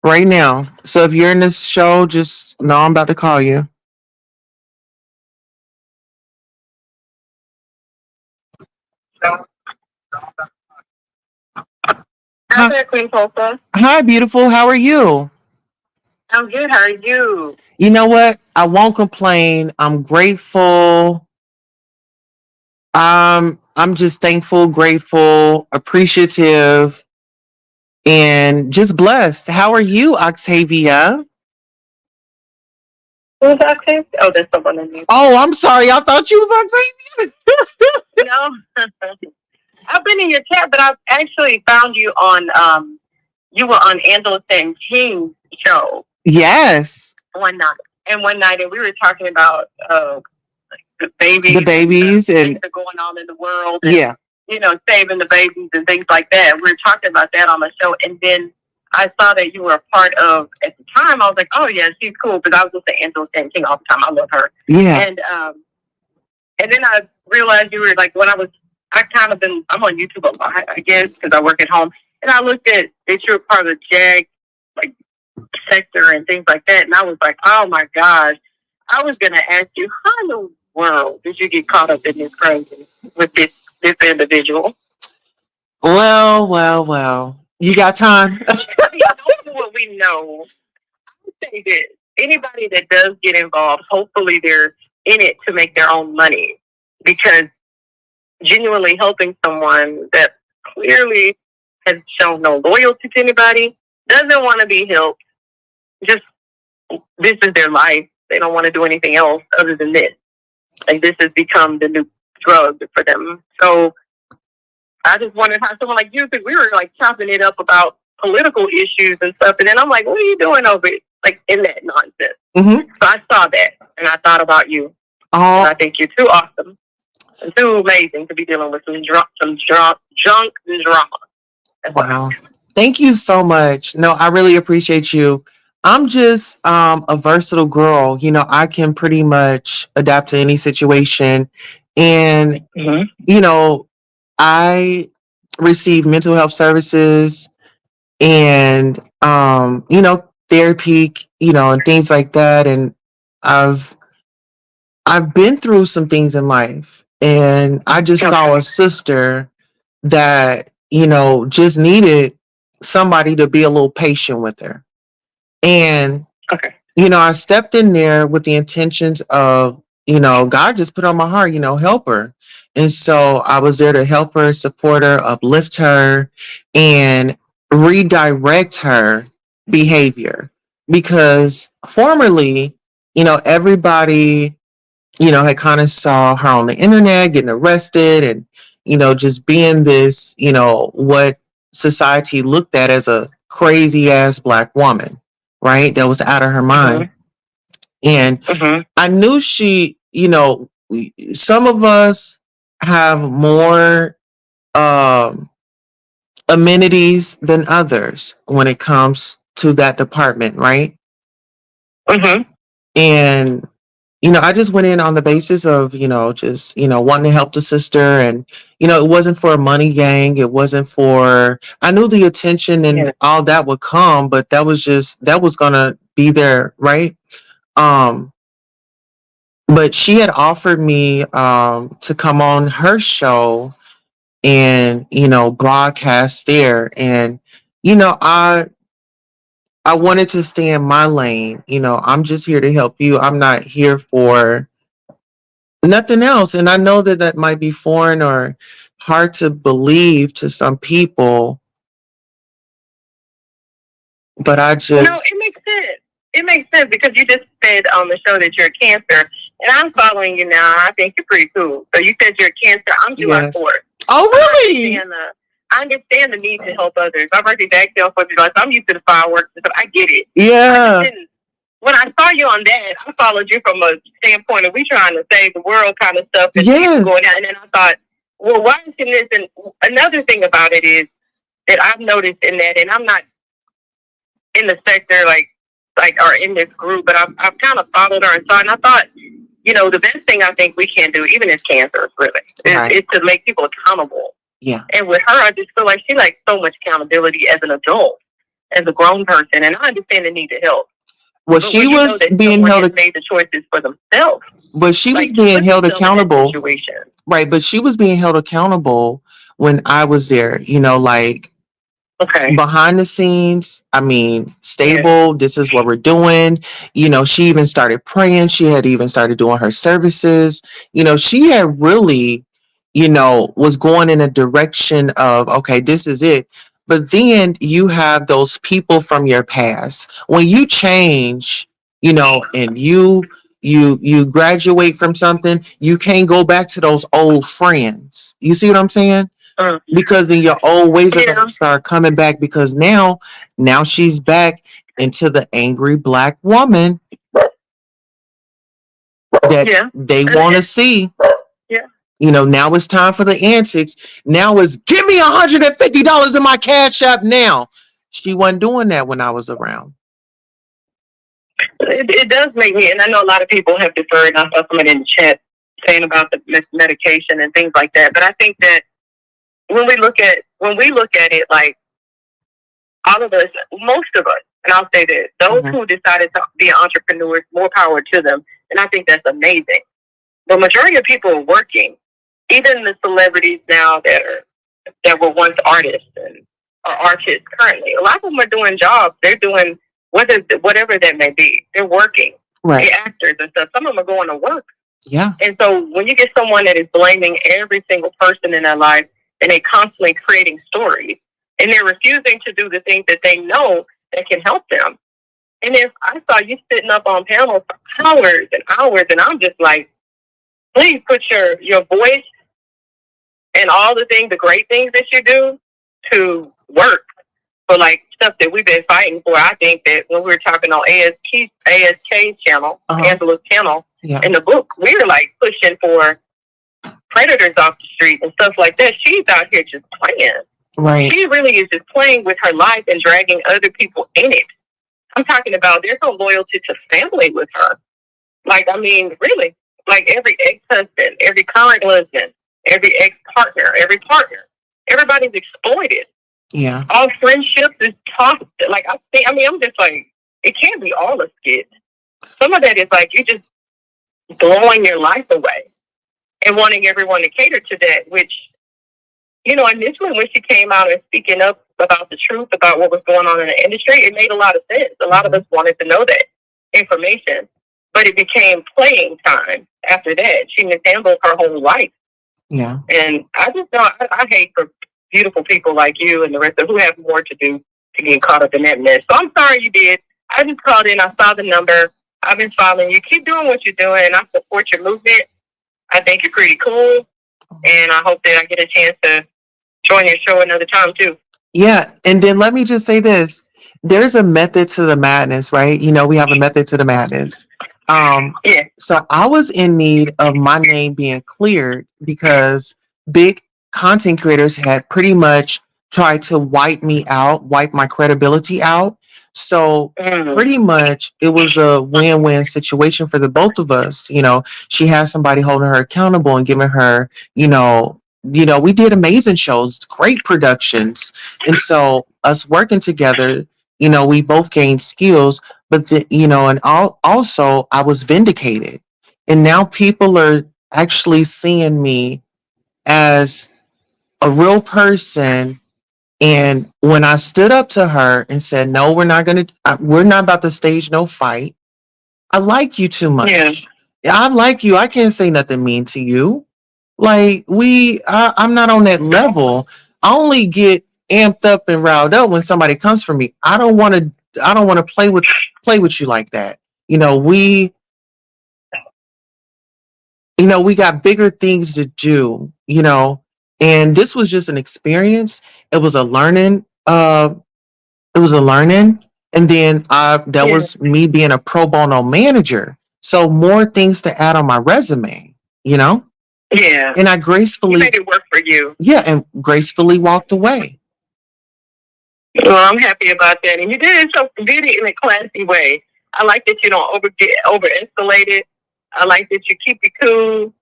right now. So if you're in this show, just know I'm about to call you. Hi there, Queen Tulsa. Hi, beautiful. How are you? I'm good. How are you? You know what? I won't complain. I'm grateful. I'm just thankful, grateful, appreciative, and just blessed. How are you, Octavia? Who's Octave? Oh, there's someone in you. Oh, I'm sorry. I thought you was Octavia. No. I've been in your chat, but I've actually found you on you were on Angela King's show. Yes. One night. And we were talking about the babies. The babies and things that are going on in the world. And, yeah. You know, saving the babies and things like that. We were talking about that on the show. And then I saw that you were a part of, at the time, I was like, oh, yeah, she's cool. Because I was listening to Angela King all the time. I love her. Yeah. And then I realized you were like, I'm on YouTube a lot, I guess, because I work at home. And I looked at that you were part of the Jag, like, sector and things like that. And I was like, oh my gosh. I was going to ask you, how in the world did you get caught up in this crazy with this individual? Well. You got time? What we know. I would say this. Anybody that does get involved, hopefully they're in it to make their own money. Because genuinely helping someone that clearly has shown no loyalty to anybody, doesn't want to be helped, just this is their life. They don't want to do anything else other than this. Like, this has become the new drug for them. So I just wondered how someone like you, because we were like chopping it up about political issues and stuff, and then I'm like, what are you doing over it? Like, in that nonsense. Mm-hmm. So I saw that and I thought about you. Oh. And I think you're too awesome and too amazing to be dealing with some junk and drama. Wow. Thank you so much. No, I really appreciate you. I'm just a versatile girl. You know, I can pretty much adapt to any situation. And, you know, I receive mental health services and, you know, therapy, you know, and things like that. And I've been through some things in life, and I just saw a sister that, you know, just needed somebody to be a little patient with her. And, you know, I stepped in there with the intentions of, you know, God just put on my heart, you know, help her. And so I was there to help her, support her, uplift her, and redirect her behavior, because formerly, everybody, had kind of saw her on the internet getting arrested and, just being this, what society looked at as a crazy ass black woman, right? That was out of her mind. And I knew she, some of us have more amenities than others when it comes to that department, right? And I just went in on the basis of, just, wanting to help the sister. And, it wasn't for a money gang. It wasn't for, I knew the attention and all that would come, but that was going to be there. Right. But she had offered me, to come on her show and, broadcast there. And, I wanted to stay in my lane. I'm just here to help you. I'm not here for nothing else. And I know that that might be foreign or hard to believe to some people, but I just... No, it makes sense. It makes sense because you just said on the show that you're a Cancer, and I'm following you now. I think you're pretty cool. So you said you're a Cancer. I'm July 4th. Oh, really? I understand the need to help others. My birthday's actually on 4th of July, so I'm used to the fireworks, but I get it. Yeah. When I saw you on that, I followed you from a standpoint of we trying to save the world kind of stuff and people going down. And then I thought, well, why isn't this? And another thing about it is that I've noticed in that, and I'm not in the sector like or in this group, but I've kind of followed her and saw, and I thought, the best thing I think we can do, even as cancers, really, is to make people accountable. Yeah. And with her, I just feel like she likes so much accountability as an adult, as a grown person, and I understand the need to help. Well, she was being held. Made the choices for themselves. But she was being held accountable. Right, but she was being held accountable when I was there. Behind the scenes. I mean, stable. This is what we're doing. She even started praying. She had even started doing her services. She had really, was going in a direction of, okay, this is it. But then you have those people from your past. When you change, and you graduate from something, you can't go back to those old friends. You see what I'm saying? Because then your old ways are going to start coming back, because now she's back into the angry black woman that they want to see. Now it's time for the antics. Now it's give me $150 in my cash app now. She wasn't doing that when I was around. It does make me, and I know a lot of people have deferred. I saw someone in the chat saying about the medication and things like that. But I think that when we look at it, like all of us, most of us, and I'll say this, those who decided to be entrepreneurs, more power to them. And I think that's amazing. The majority of people are working. Even the celebrities now that were once artists and are artists currently, a lot of them are doing jobs. They're doing whatever that may be. They're working. Right. They're actors and stuff. Some of them are going to work. Yeah. And so when you get someone that is blaming every single person in their life, and they're constantly creating stories, and they're refusing to do the things that they know that can help them. And if I saw you sitting up on panels for hours and hours, and I'm just like, please put your voice and all the great things that you do to work for like stuff that we've been fighting for. I think that when we were talking on ASK's channel, Angela's channel, in the book, we were like pushing for predators off the street and stuff like that. She's out here just playing. Right. She really is just playing with her life and dragging other people in it. I'm talking about there's no loyalty to family with her. Like, I mean, really, like every ex-husband, every current husband, every ex-partner, every partner, everybody's exploited. Yeah. All friendships is toxic. Like, I'm just like, it can't be all a skit. Some of that is like you just blowing your life away and wanting everyone to cater to that, which, initially when she came out and speaking up about the truth about what was going on in the industry, it made a lot of sense. A lot of us wanted to know that information, but it became playing time after that. She mishandled her whole life. Yeah. And I just don't, I hate for beautiful people like you and the rest of who have more to do to get caught up in that mess. So I'm sorry you did. I just called in. I saw the number. I've been following you. Keep doing what you're doing, and I support your movement. I think you're pretty cool, and I hope that I get a chance to join your show another time too. Yeah, and then let me just say this. There's a method to the madness, right? You know, we have a method to the madness. Yeah. So I was in need of my name being cleared because big content creators had pretty much tried to wipe me out, wipe my credibility out. So pretty much it was a win-win situation for the both of us. You know, she has somebody holding her accountable and giving her, we did amazing shows, great productions. And so us working together, we both gained skills, but also I was vindicated. And now people are actually seeing me as a real person. And when I stood up to her and said, no, we're not about to stage no fight. I like you too much. Yeah. I like you. I can't say nothing mean to you. Like I'm not on that level. I only get amped up and riled up when somebody comes for me. I don't want to play with you like that. We got bigger things to do, and this was just an experience. It was a learning, and then that was me being a pro bono manager. So more things to add on my resume, Yeah. and I gracefully You made it work for you. Yeah, and gracefully walked away. Well, I'm happy about that. And you did it in a classy way. I like that you don't over escalate it. I like that you keep it cool.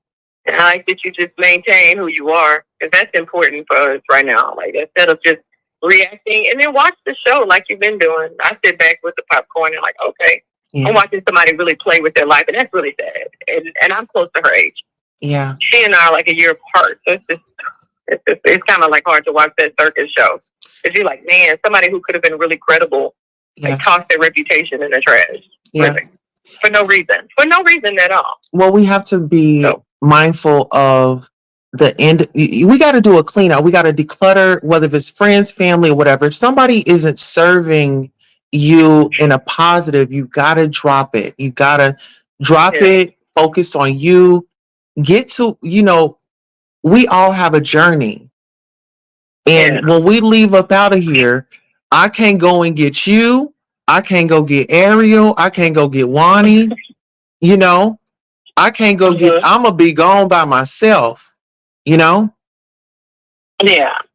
And I like that you just maintain who you are. Because that's important for us right now. Like, instead of just reacting and then watch the show like you've been doing. I sit back with the popcorn and like, okay, I'm watching somebody really play with their life. And that's really sad. And I'm close to her age. Yeah. She and I are like a year apart. So it's kind of like hard to watch that circus show. Because you're like, man, somebody who could have been really credible, like, tossed their reputation in the trash. Yeah. Really. For no reason. For no reason at all. Well, we have to be mindful of the end. We got to do a cleanup. We got to declutter, whether it's friends, family, or whatever. If somebody isn't serving you in a positive, you got to drop it. You got to drop it, focus on you. Get to, we all have a journey. And when we leave up out of here, I can't go and get you. I can't go get Ariel. I can't go get Wani. I can't go get, I'm going to be gone by myself, Yeah.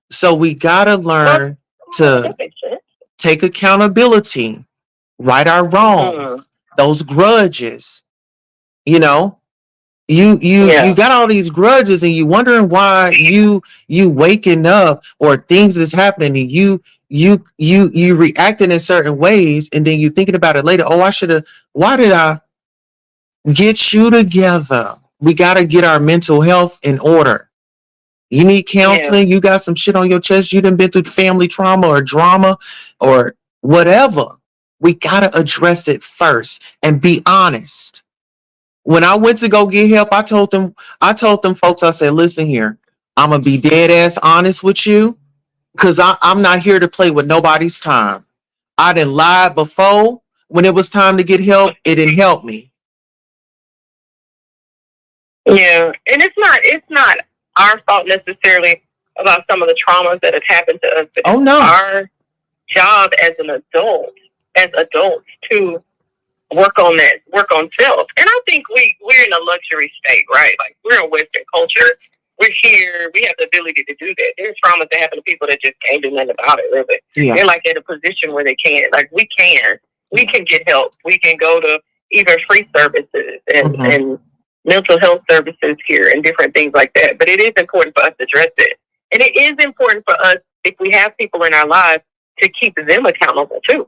So we got to learn to take accountability, right our wrongs, those grudges, You got all these grudges and you wondering why you waking up or things is happening and you reacting in certain ways, and then you thinking about it later. Oh, why did I get you together? We got to get our mental health in order. You need counseling. You got some shit on your chest. You done been through family trauma or drama or whatever. We got to address it first and be honest. When I went to go get help, I told them folks, I said, listen here, I'm going to be dead ass honest with you, because I'm not here to play with nobody's time. I done lied before. When it was time to get help, it didn't help me. Yeah. And it's not our fault necessarily about some of the traumas that have happened to us. But it's our job as adults to work on self. And I think we're in a luxury state, right? Like, we're in Western culture. We're here. We have the ability to do that. There's traumas that happen to people that just can't do nothing about it, really. Yeah. They're like at a position where they can't. Like, we can get help. We can go to even free services and mental health services here and different things like that. But it is important for us to address it. And it is important for us, if we have people in our lives, to keep them accountable too.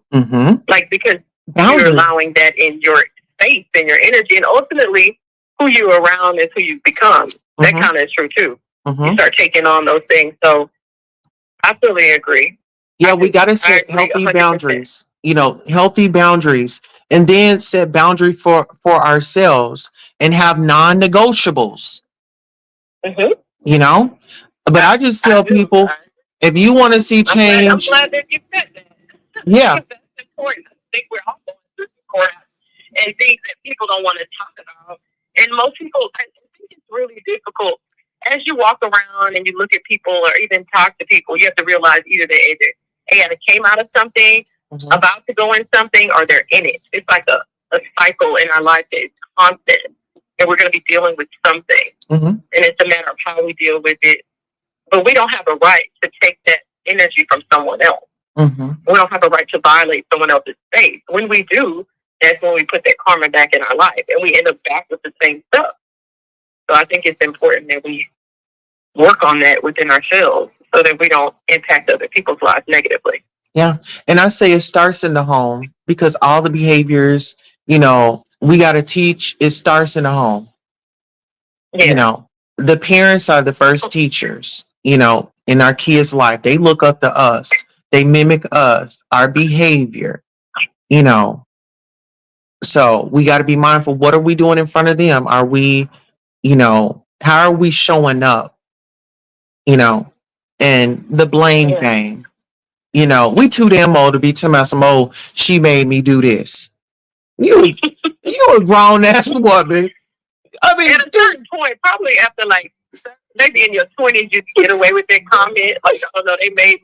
Like, because you're allowing that in your space and your energy, and ultimately who you're around is who you become. That kind of is true too. You start taking on those things. So I fully agree. Yeah, we got to set healthy 100%. Boundaries, healthy boundaries, and then set boundary for ourselves and have non-negotiables. But I just tell people, if you want to see change, I'm glad that you said that. Yeah. Because that's important. I think we're all going through some crap and things that people don't want to talk about. And most people, I think it's really difficult. As you walk around and you look at people or even talk to people, you have to realize either they either came out of something, about to go in something, or they're in it. It's like a cycle in our life that is constant. And we're going to be dealing with something. And it's a matter of how we deal with it. But we don't have a right to take that energy from someone else. We don't have a right to violate someone else's space. When we do, that's when we put that karma back in our life, and we end up back with the same stuff. So I think it's important that we work on that within ourselves so that we don't impact other people's lives negatively. Yeah. And I say it starts in the home, because all the behaviors, we got to teach, it starts in the home. Yeah. The parents are the first teachers, in our kids' life. They look up to us. They mimic us, our behavior, So we got to be mindful. What are we doing in front of them? Are we, how are we showing up? And the blame game. We too damn old to be telling about some old, she made me do this. You a grown ass woman. I mean, at a certain point, probably after maybe in your 20s, you get away with that comment. Like, oh no, they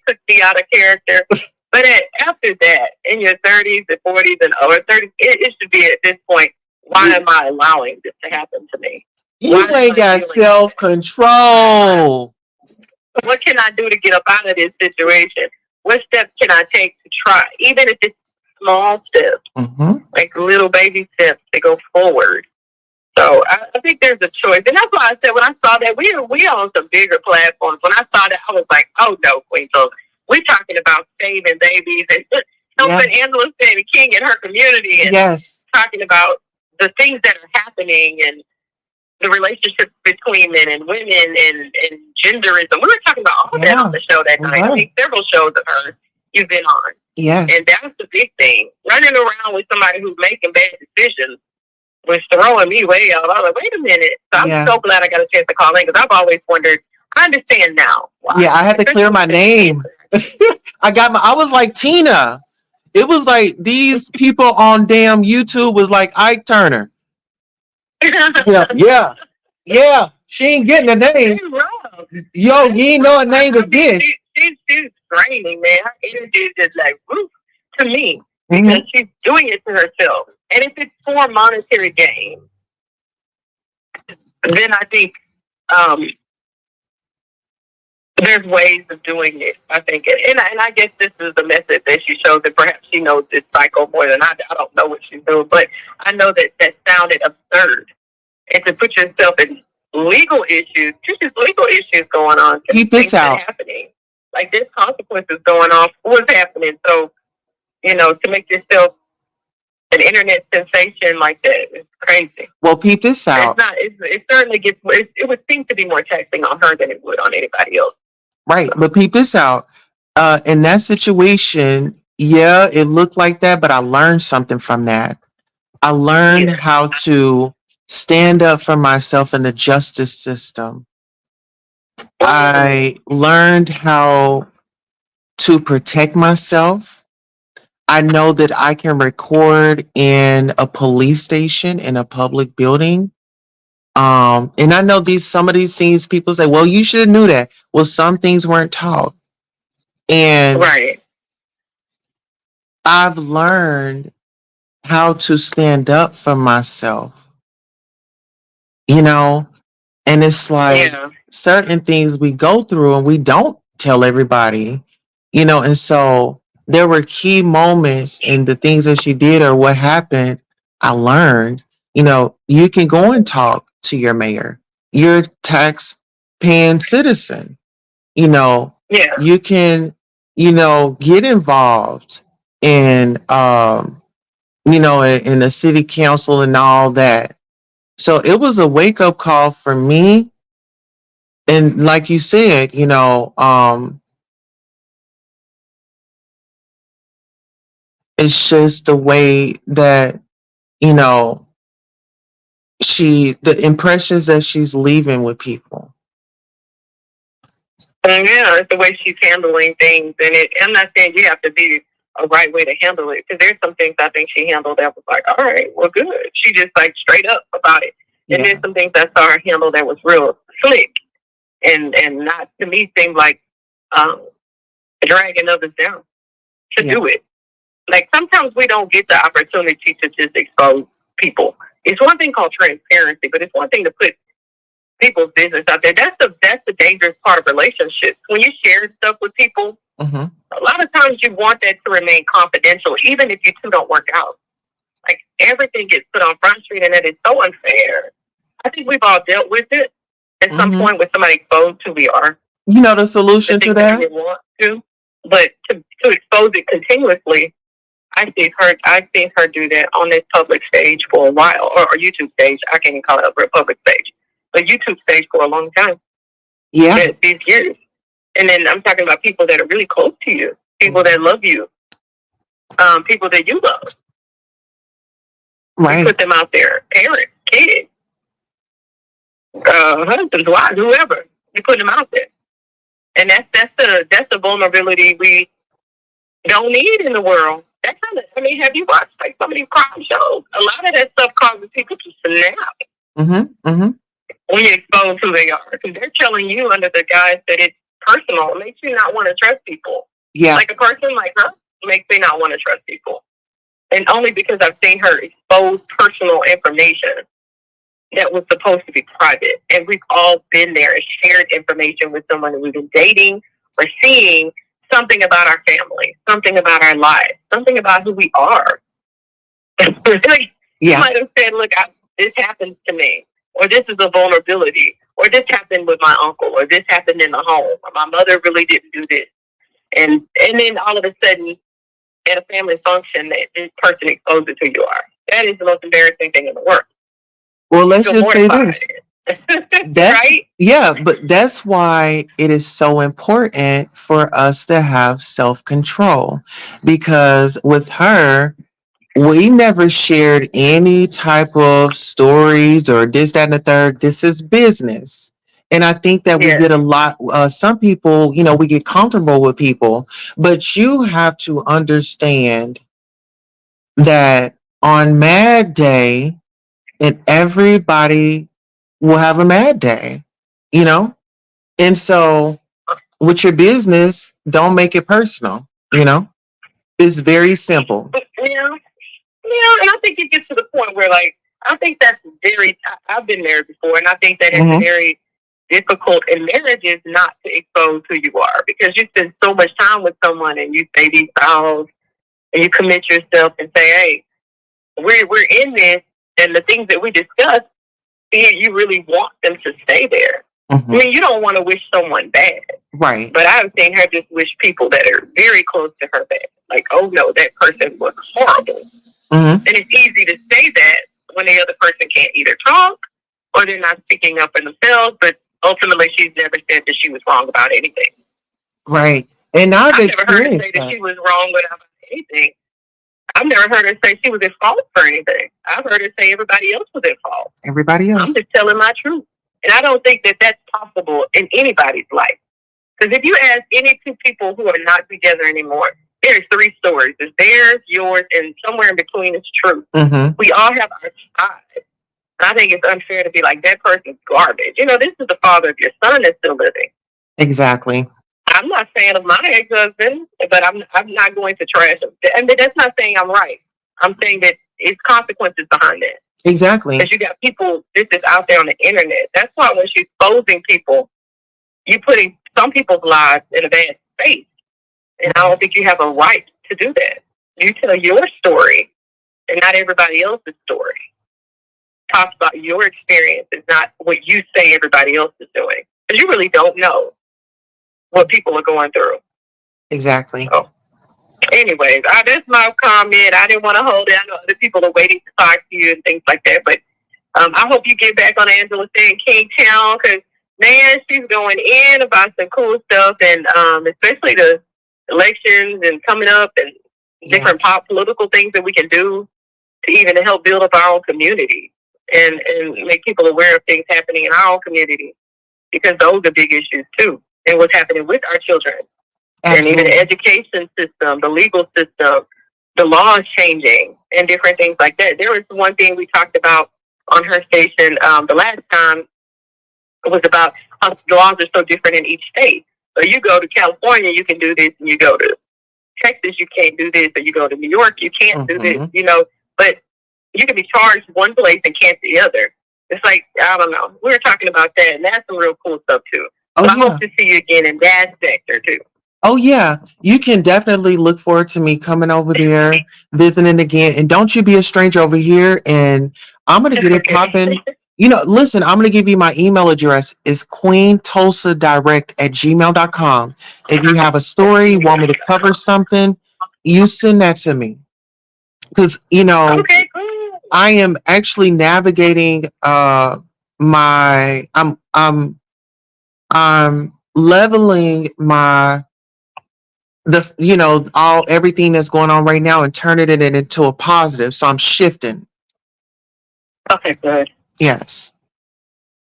took me out of character. But after that, in your 30s and 40s and over 30s, it should be at this point, why am I allowing this to happen to me? You ain't got self-control. What can I do to get up out of this situation? What steps can I take to try? Even if it's small steps, like little baby steps to go forward. So I think there's a choice. And that's why I said when I saw that, we on some bigger platforms. When I saw that, I was like, oh no, Queen Tulsa. We're talking about saving babies and helping Angela Stanley King in her community and talking about the things that are happening and the relationships between men and women and genderism. We were talking about all that on the show that night. I mean, several shows of hers you've been on. Yes. And that's the big thing. Running around with somebody who's making bad decisions was throwing me way out. I was like, wait a minute. So I'm so glad I got a chance to call in, because I've always wondered. I understand now why. Yeah, I had to clear my name. I was like Tina. It was like these people on damn YouTube was like Ike Turner. Yeah. She ain't getting a name. Yo, you ain't know a name of this. She's draining, man. Her energy is just like, woof, to me. Because she's doing it to herself. And if it's for monetary gain, then I think there's ways of doing it, I think. And I guess this is the method that she shows, that perhaps she knows this cycle more than I do. I don't know what she's doing, but I know that sounded absurd. And to put yourself in legal issues, just legal issues going on. Keep this out. Happening. Like, there's consequences going on for what's happening. So, to make yourself an internet sensation like that is crazy. Well, peep this out. It certainly gets. It would seem to be more taxing on her than it would on anybody else. Right, but peep this out. In that situation, it looked like that, but I learned something from that. I learned how to stand up for myself in the justice system. I learned how to protect myself. I know that I can record in a police station, in a public building. And I know some of these things people say, well, you should have knew that. Well, some things weren't taught. And I've learned how to stand up for myself. And it's like certain things we go through and we don't tell everybody, and so there were key moments in the things that she did or what happened. I learned, you can go and talk to your mayor. You're a tax-paying citizen. You can, get involved in, in the city council and all that. So it was a wake-up call for me. And like you said, it's just the way that, the impressions that she's leaving with people. Yeah, it's the way she's handling things. And I'm not saying you have to be a right way to handle it. Because there's some things I think she handled that was like, all right, well, good. She just like straight up about it. And then some things I saw her handle that was real slick and not, to me, seemed like dragging others down to do it. Like, sometimes we don't get the opportunity to just expose people. It's one thing called transparency, but it's one thing to put people's business out there. That's the dangerous part of relationships. When you share stuff with people, a lot of times you want that to remain confidential, even if you two don't work out. Like, everything gets put on Front Street, and that is so unfair. I think we've all dealt with it at some point with somebody exposed who we are. You know the solution to that? We want to, but to expose it continuously, I've seen her do that on this public stage for a while, or YouTube stage. I can't even call it a public stage, but YouTube stage for a long time. Yeah, these years. And then I'm talking about people that are really close to you, people that love you, people that you love. Right. You put them out there, parents, kids, husbands, wives, whoever. You put them out there, and that's the vulnerability we don't need in the world. That kind of, I mean, have you watched like some of these crime shows? A lot of that stuff causes people to snap when you expose who they are, because they're telling you under the guise that it's personal. It makes you not want to trust people. Yeah, like a person like her makes me not want to trust people, and only because I've seen her expose personal information that was supposed to be private, and we've all been there and shared information with someone that we've been dating or seeing. Something about our family, something about our lives, something about who we are. You might have said, look, this happens to me, or this is a vulnerability, or this happened with my uncle, or this happened in the home, or my mother really didn't do this. And then all of a sudden, at a family function, this person exposes who you are. That is the most embarrassing thing in the world. Well, let's just say this. Right? Yeah, but that's why it is so important for us to have self-control, because with her, we never shared any type of stories or this, that, and the third. This is business. And I think that we get a lot, some people, you know, we get comfortable with people, but you have to understand that on Mad Day, and everybody will have a mad day, you know? And so with your business, don't make it personal, you know? It's very simple. Yeah, and I think it gets to the point where, like, I think that's I've been married before, and I think that it's very difficult in marriages not to expose who you are, because you spend so much time with someone and you say these vows and you commit yourself and say, hey, we're in this, and the things that we discuss, you really want them to stay there. I mean, you don't want to wish someone bad. Right. But I've seen her just wish people that are very close to her bad. Like, oh no, that person was horrible. And it's easy to say that when the other person can't either talk or they're not speaking up for themselves, but ultimately she's never said that she was wrong about anything. Right. And I've never heard her say that she was wrong about anything. I've never heard her say she was at fault for anything. I've heard her say everybody else was at fault. Everybody else. I'm just telling my truth. And I don't think that that's possible in anybody's life. Because if you ask any two people who are not together anymore, there's three stories. There's theirs, yours, and somewhere in between is truth. We all have our side. I think it's unfair to be like, that person's garbage. You know, this is the father of your son that's still living. Exactly. I'm not saying of my ex-husband, but I'm not going to trash him. And that's not saying I'm right. I'm saying that it's consequences behind it. Exactly. Because you got people, this is out there on the internet. That's why when she's exposing people, you're putting some people's lives in a bad space. And I don't think you have a right to do that. You tell your story and not everybody else's story. Talk about your experiences, not what you say everybody else is doing. Because you really don't know what people are going through. Exactly. So, anyways, that's my comment. I didn't want to hold it. I know other people are waiting to talk to you and things like that. But I hope you get back on Angela saying Kingtown, because, man, she's going in about some cool stuff, and especially the elections and coming up and different political things that we can do to even help build up our own community and make people aware of things happening in our own community, because those are big issues too, and what's happening with our children and even the education system, the legal system, the laws changing, and different things like that. There was one thing we talked about on her station the last time. It was about how the laws are so different in each state. So you go to California, you can do this, and you go to Texas, you can't do this, or you go to New York, you can't do this, but you can be charged one place and can't the other. It's like, I don't know. We were talking about that, and that's some real cool stuff, too. But I hope to see you again in that sector, too. Oh, yeah. You can definitely look forward to me coming over there, visiting again. And don't you be a stranger over here. And I'm going to get it popping. Listen, I'm going to give you my email address. It's queentulsadirect@gmail.com. If you have a story, want me to cover something, you send that to me. Because, okay, cool. I am actually navigating I'm leveling everything that's going on right now and turning it into a positive. So I'm shifting. Okay, good. Yes.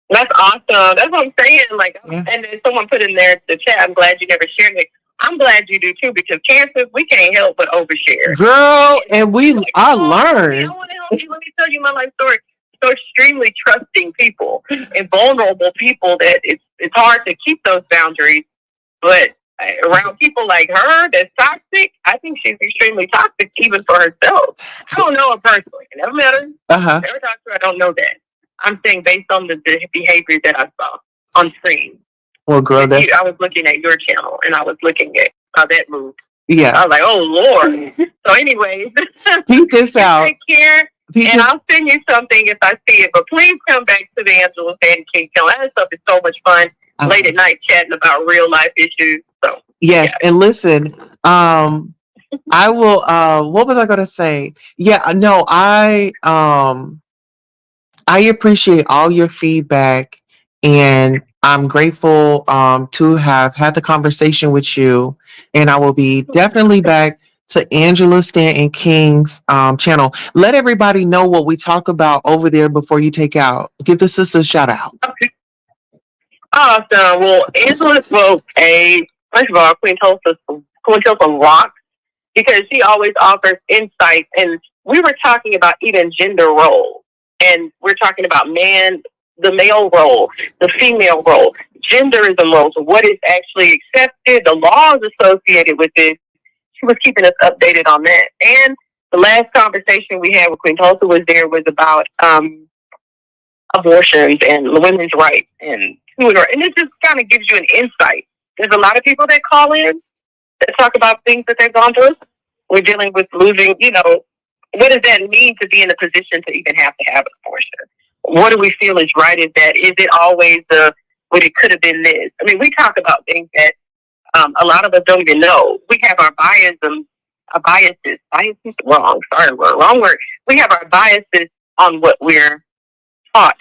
That's awesome. That's what I'm saying. And then someone put in there the chat, I'm glad you never shared it. I'm glad you do too, because cancers, we can't help but overshare. Girl, and I learned. I want to help you. Let me tell you my life story. So extremely trusting people and vulnerable people that it's hard to keep those boundaries. But around people like her that's toxic, I think she's extremely toxic even for herself. I don't know her personally. I never met her. Never talked to her. I don't know that. I'm saying based on the behavior that I saw on screen. Well, girl, I was looking at your channel and I was looking at how that moved. Yeah. I was like, oh, Lord. So anyways. Peep this out. Take care. And I'll send you something if I see it. But please come back to the Angela and King channel. That stuff is so much fun. Late at night chatting about real life issues. So yes, and listen, I will what was I gonna say? Yeah, no, I appreciate all your feedback, and I'm grateful to have had the conversation with you, and I will be definitely back to Angela Stanton King's channel. Let everybody know what we talk about over there before you take out. Give the sister a shout out. Okay. Awesome. Well, Angela, first of all, Queen Tulsa rocks because she always offers insight. And we were talking about even gender roles. And we're talking about the male role, the female role, genderism roles, what is actually accepted, the laws associated with it. She was keeping us updated on that. And the last conversation we had with Queen Tulsa was about abortions and women's rights and it just kind of gives you an insight. There's a lot of people that call in that talk about things that they've gone through. We're dealing with losing, what does that mean to be in a position to even have to have an abortion? What do we feel is right? Is it always what it could have been this? I mean, we talk about things that a lot of us don't even know. We have our biases. Biases, wrong word. We have our biases on what we're taught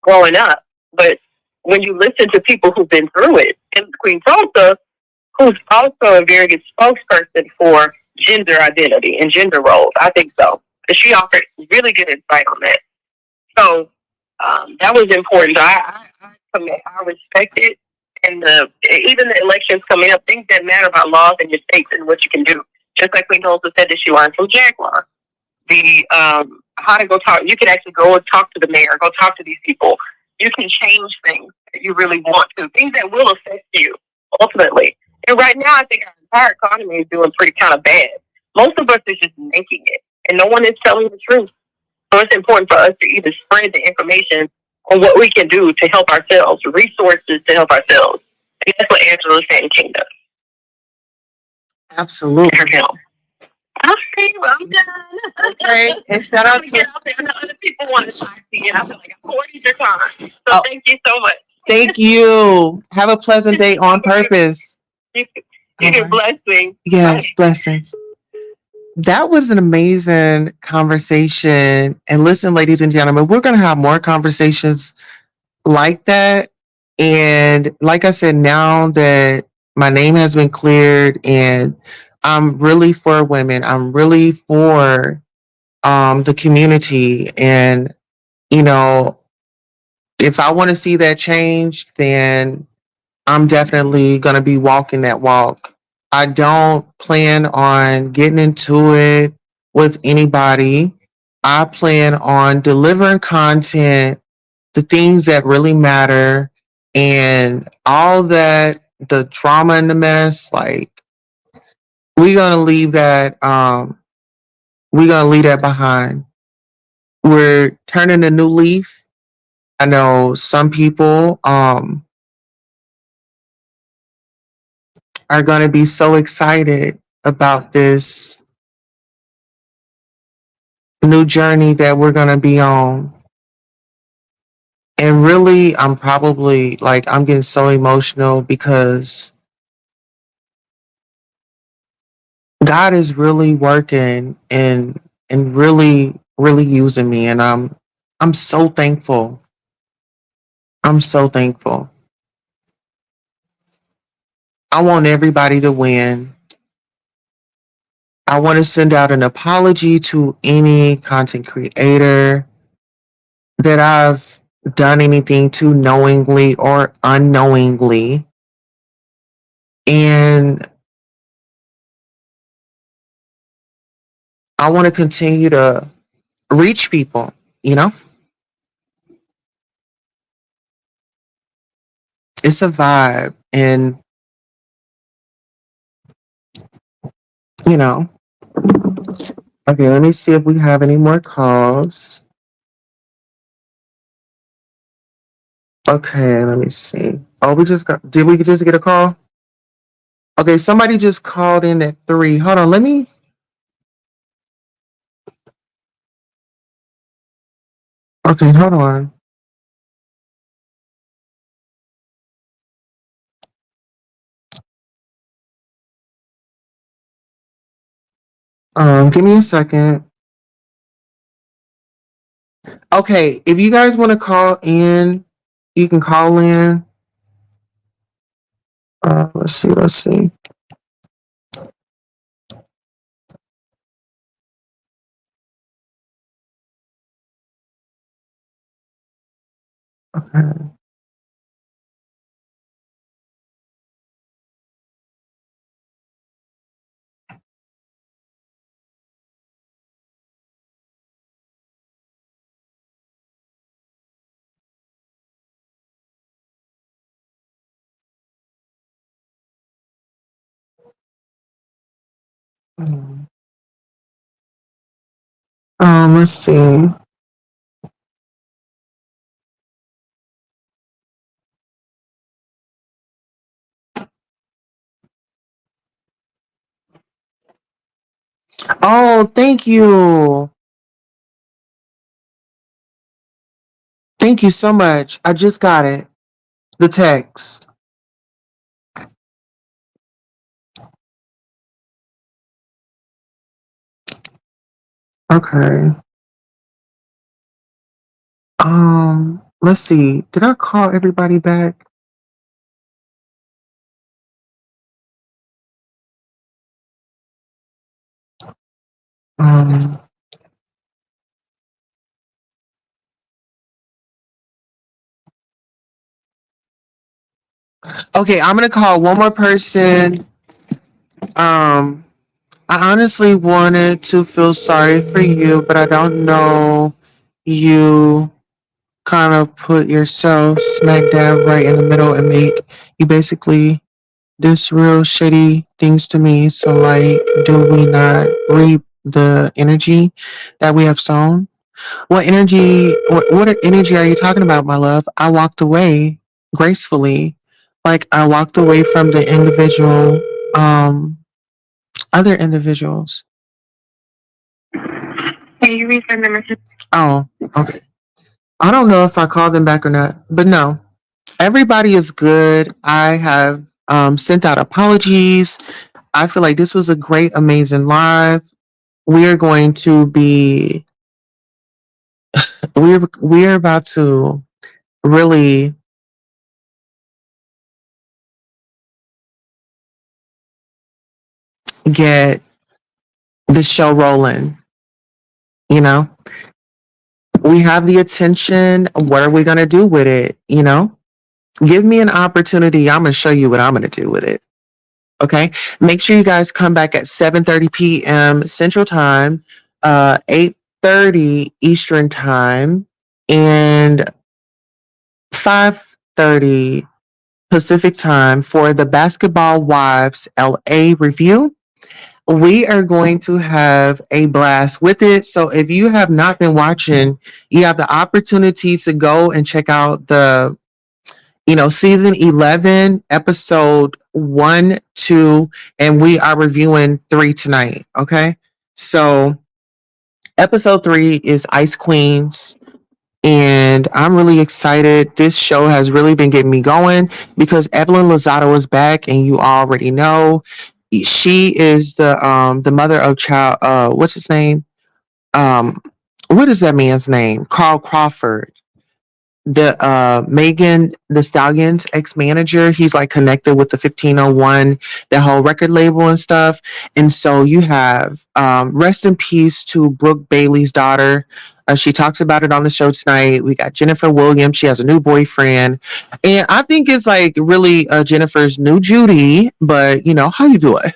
growing up. But when you listen to people who've been through it, and Queen Tulsa, who's also a very good spokesperson for gender identity and gender roles, I think so. Because she offered really good insight on that. So that was important. I respect it. And even the elections coming up, things that matter about laws in your states and what you can do. Just like Queen Tulsa said that she learned from Jaguar. How to go talk. You can actually go and talk to the mayor, go talk to these people. You can change things that you really want to, things that will affect you ultimately. And right now, I think our entire economy is doing pretty kind of bad. Most of us are just making it, and no one is telling the truth. So it's important for us to either spread the information on what we can do to help ourselves, resources to help ourselves. And that's what Angela Stanton King does. Absolutely. Okay, well, I'm done. Okay, and shout out to other people want to talk to you. I feel like I'm hoarding your time. So thank you so much. Thank you. Have a pleasant day on purpose. You get blessings. Yes, blessings. That was an amazing conversation. And listen, ladies and gentlemen, we're going to have more conversations like that. And like I said, now that my name has been cleared and I'm really for women, I'm really for the community. And, if I want to see that changed, then I'm definitely going to be walking that walk. I don't plan on getting into it with anybody. I plan on delivering content, the things that really matter, and all that, the drama and the mess, like we're gonna leave that we're gonna leave that behind. We're turning a new leaf. I know some people are gonna be so excited about this new journey that we're gonna be on. And really, I'm probably like, I'm getting so emotional because God is really working and really using me, and I'm so thankful. I'm so thankful. I want everybody to win. I want to send out an apology to any content creator that I've done anything to knowingly or unknowingly. And I want to continue to reach people, you know? It's a vibe. And, you know, okay, let me see if we have any more calls. Okay, let me see. Oh, did we just get a call? Okay, somebody just called in at 3. Hold on, let me. Okay, hold on. Give me a second. Okay, if you guys want to call in, you can call in. Let's see. Okay. Let's see. Oh, thank you. Thank you so much. I just got it. The text. Okay. Let's see. Did I call everybody back? Um, okay, I'm gonna call one more person. I honestly wanted to feel sorry for you, but I don't know. You kind of put yourself smack dab right in the middle and make you basically this real shitty things to me. So like, do we not reap the energy that we have sown? What energy? What energy are you talking about, my love? I walked away gracefully, like I walked away from the individual, other individuals. Can you resend the message? Oh, okay. I don't know if I called them back or not, but no, everybody is good. I have sent out apologies. I feel like this was a great, amazing live. We are going to be we're about to really get the show rolling. You know, we have the attention. What are we gonna do with it? You know, give me an opportunity. I'm gonna show you what I'm gonna do with it. Okay. Make sure you guys come back at 7:30 p.m. Central Time, 8:30 Eastern Time, and 5:30 Pacific Time for the Basketball Wives LA review. We are going to have a blast with it. So if you have not been watching, you have the opportunity to go and check out the season 11, episode 1, 2, and we are reviewing 3 tonight. Okay. So episode 3 is Ice Queens. And I'm really excited. This show has really been getting me going because Evelyn Lozado is back, and you already know she is the mother of child. What's his name? Um, what is that man's name? Carl Crawford, the Megan the Stallion's ex-manager. He's like connected with the 1501, the whole record label and stuff. And so you have rest in peace to Brooke Bailey's daughter. She talks about it on the show tonight. We got Jennifer Williams. She has a new boyfriend, and I think it's like really Jennifer's new Judy. But how you do it.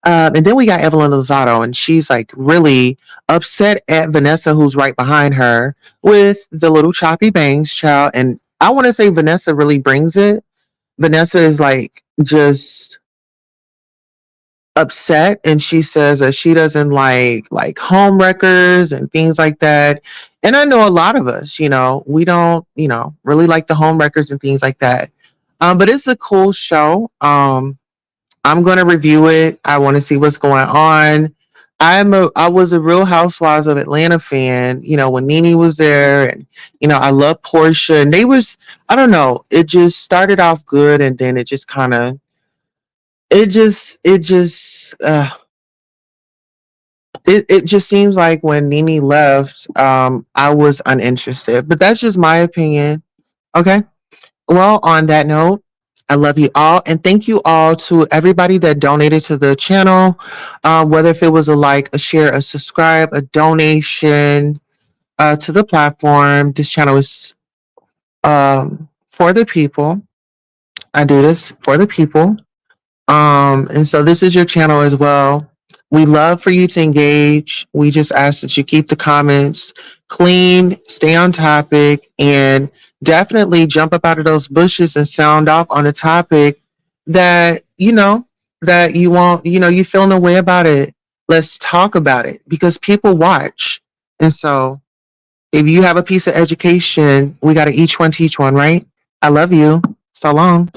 And then we got Evelyn Lozado, and she's like really upset at Vanessa, who's right behind her with the little choppy bangs child. And I want to say Vanessa really brings it. Vanessa is like just upset, and she says that she doesn't like home wreckers and things like that. And I know a lot of us, we don't, really like the home wreckers and things like that. But it's a cool show. I'm gonna review it. I want to see what's going on. I was a Real Housewives of Atlanta fan, when Nene was there, and I love Portia, and I don't know, it just started off good, and then it just kind of it just seems like when Nene left, I was uninterested. But that's just my opinion. Okay. Well, on that note, I love you all, and thank you all to everybody that donated to the channel, whether if it was a like, a share, a subscribe, a donation to the platform. This channel is for the people. I do this for the people. And so this is your channel as well. We love for you to engage. We just ask that you keep the comments clean, stay on topic, and definitely jump up out of those bushes and sound off on a topic that, that you want, you feeling a way about it. Let's talk about it because people watch. And so if you have a piece of education, we got to each one teach one, right? I love you. So long.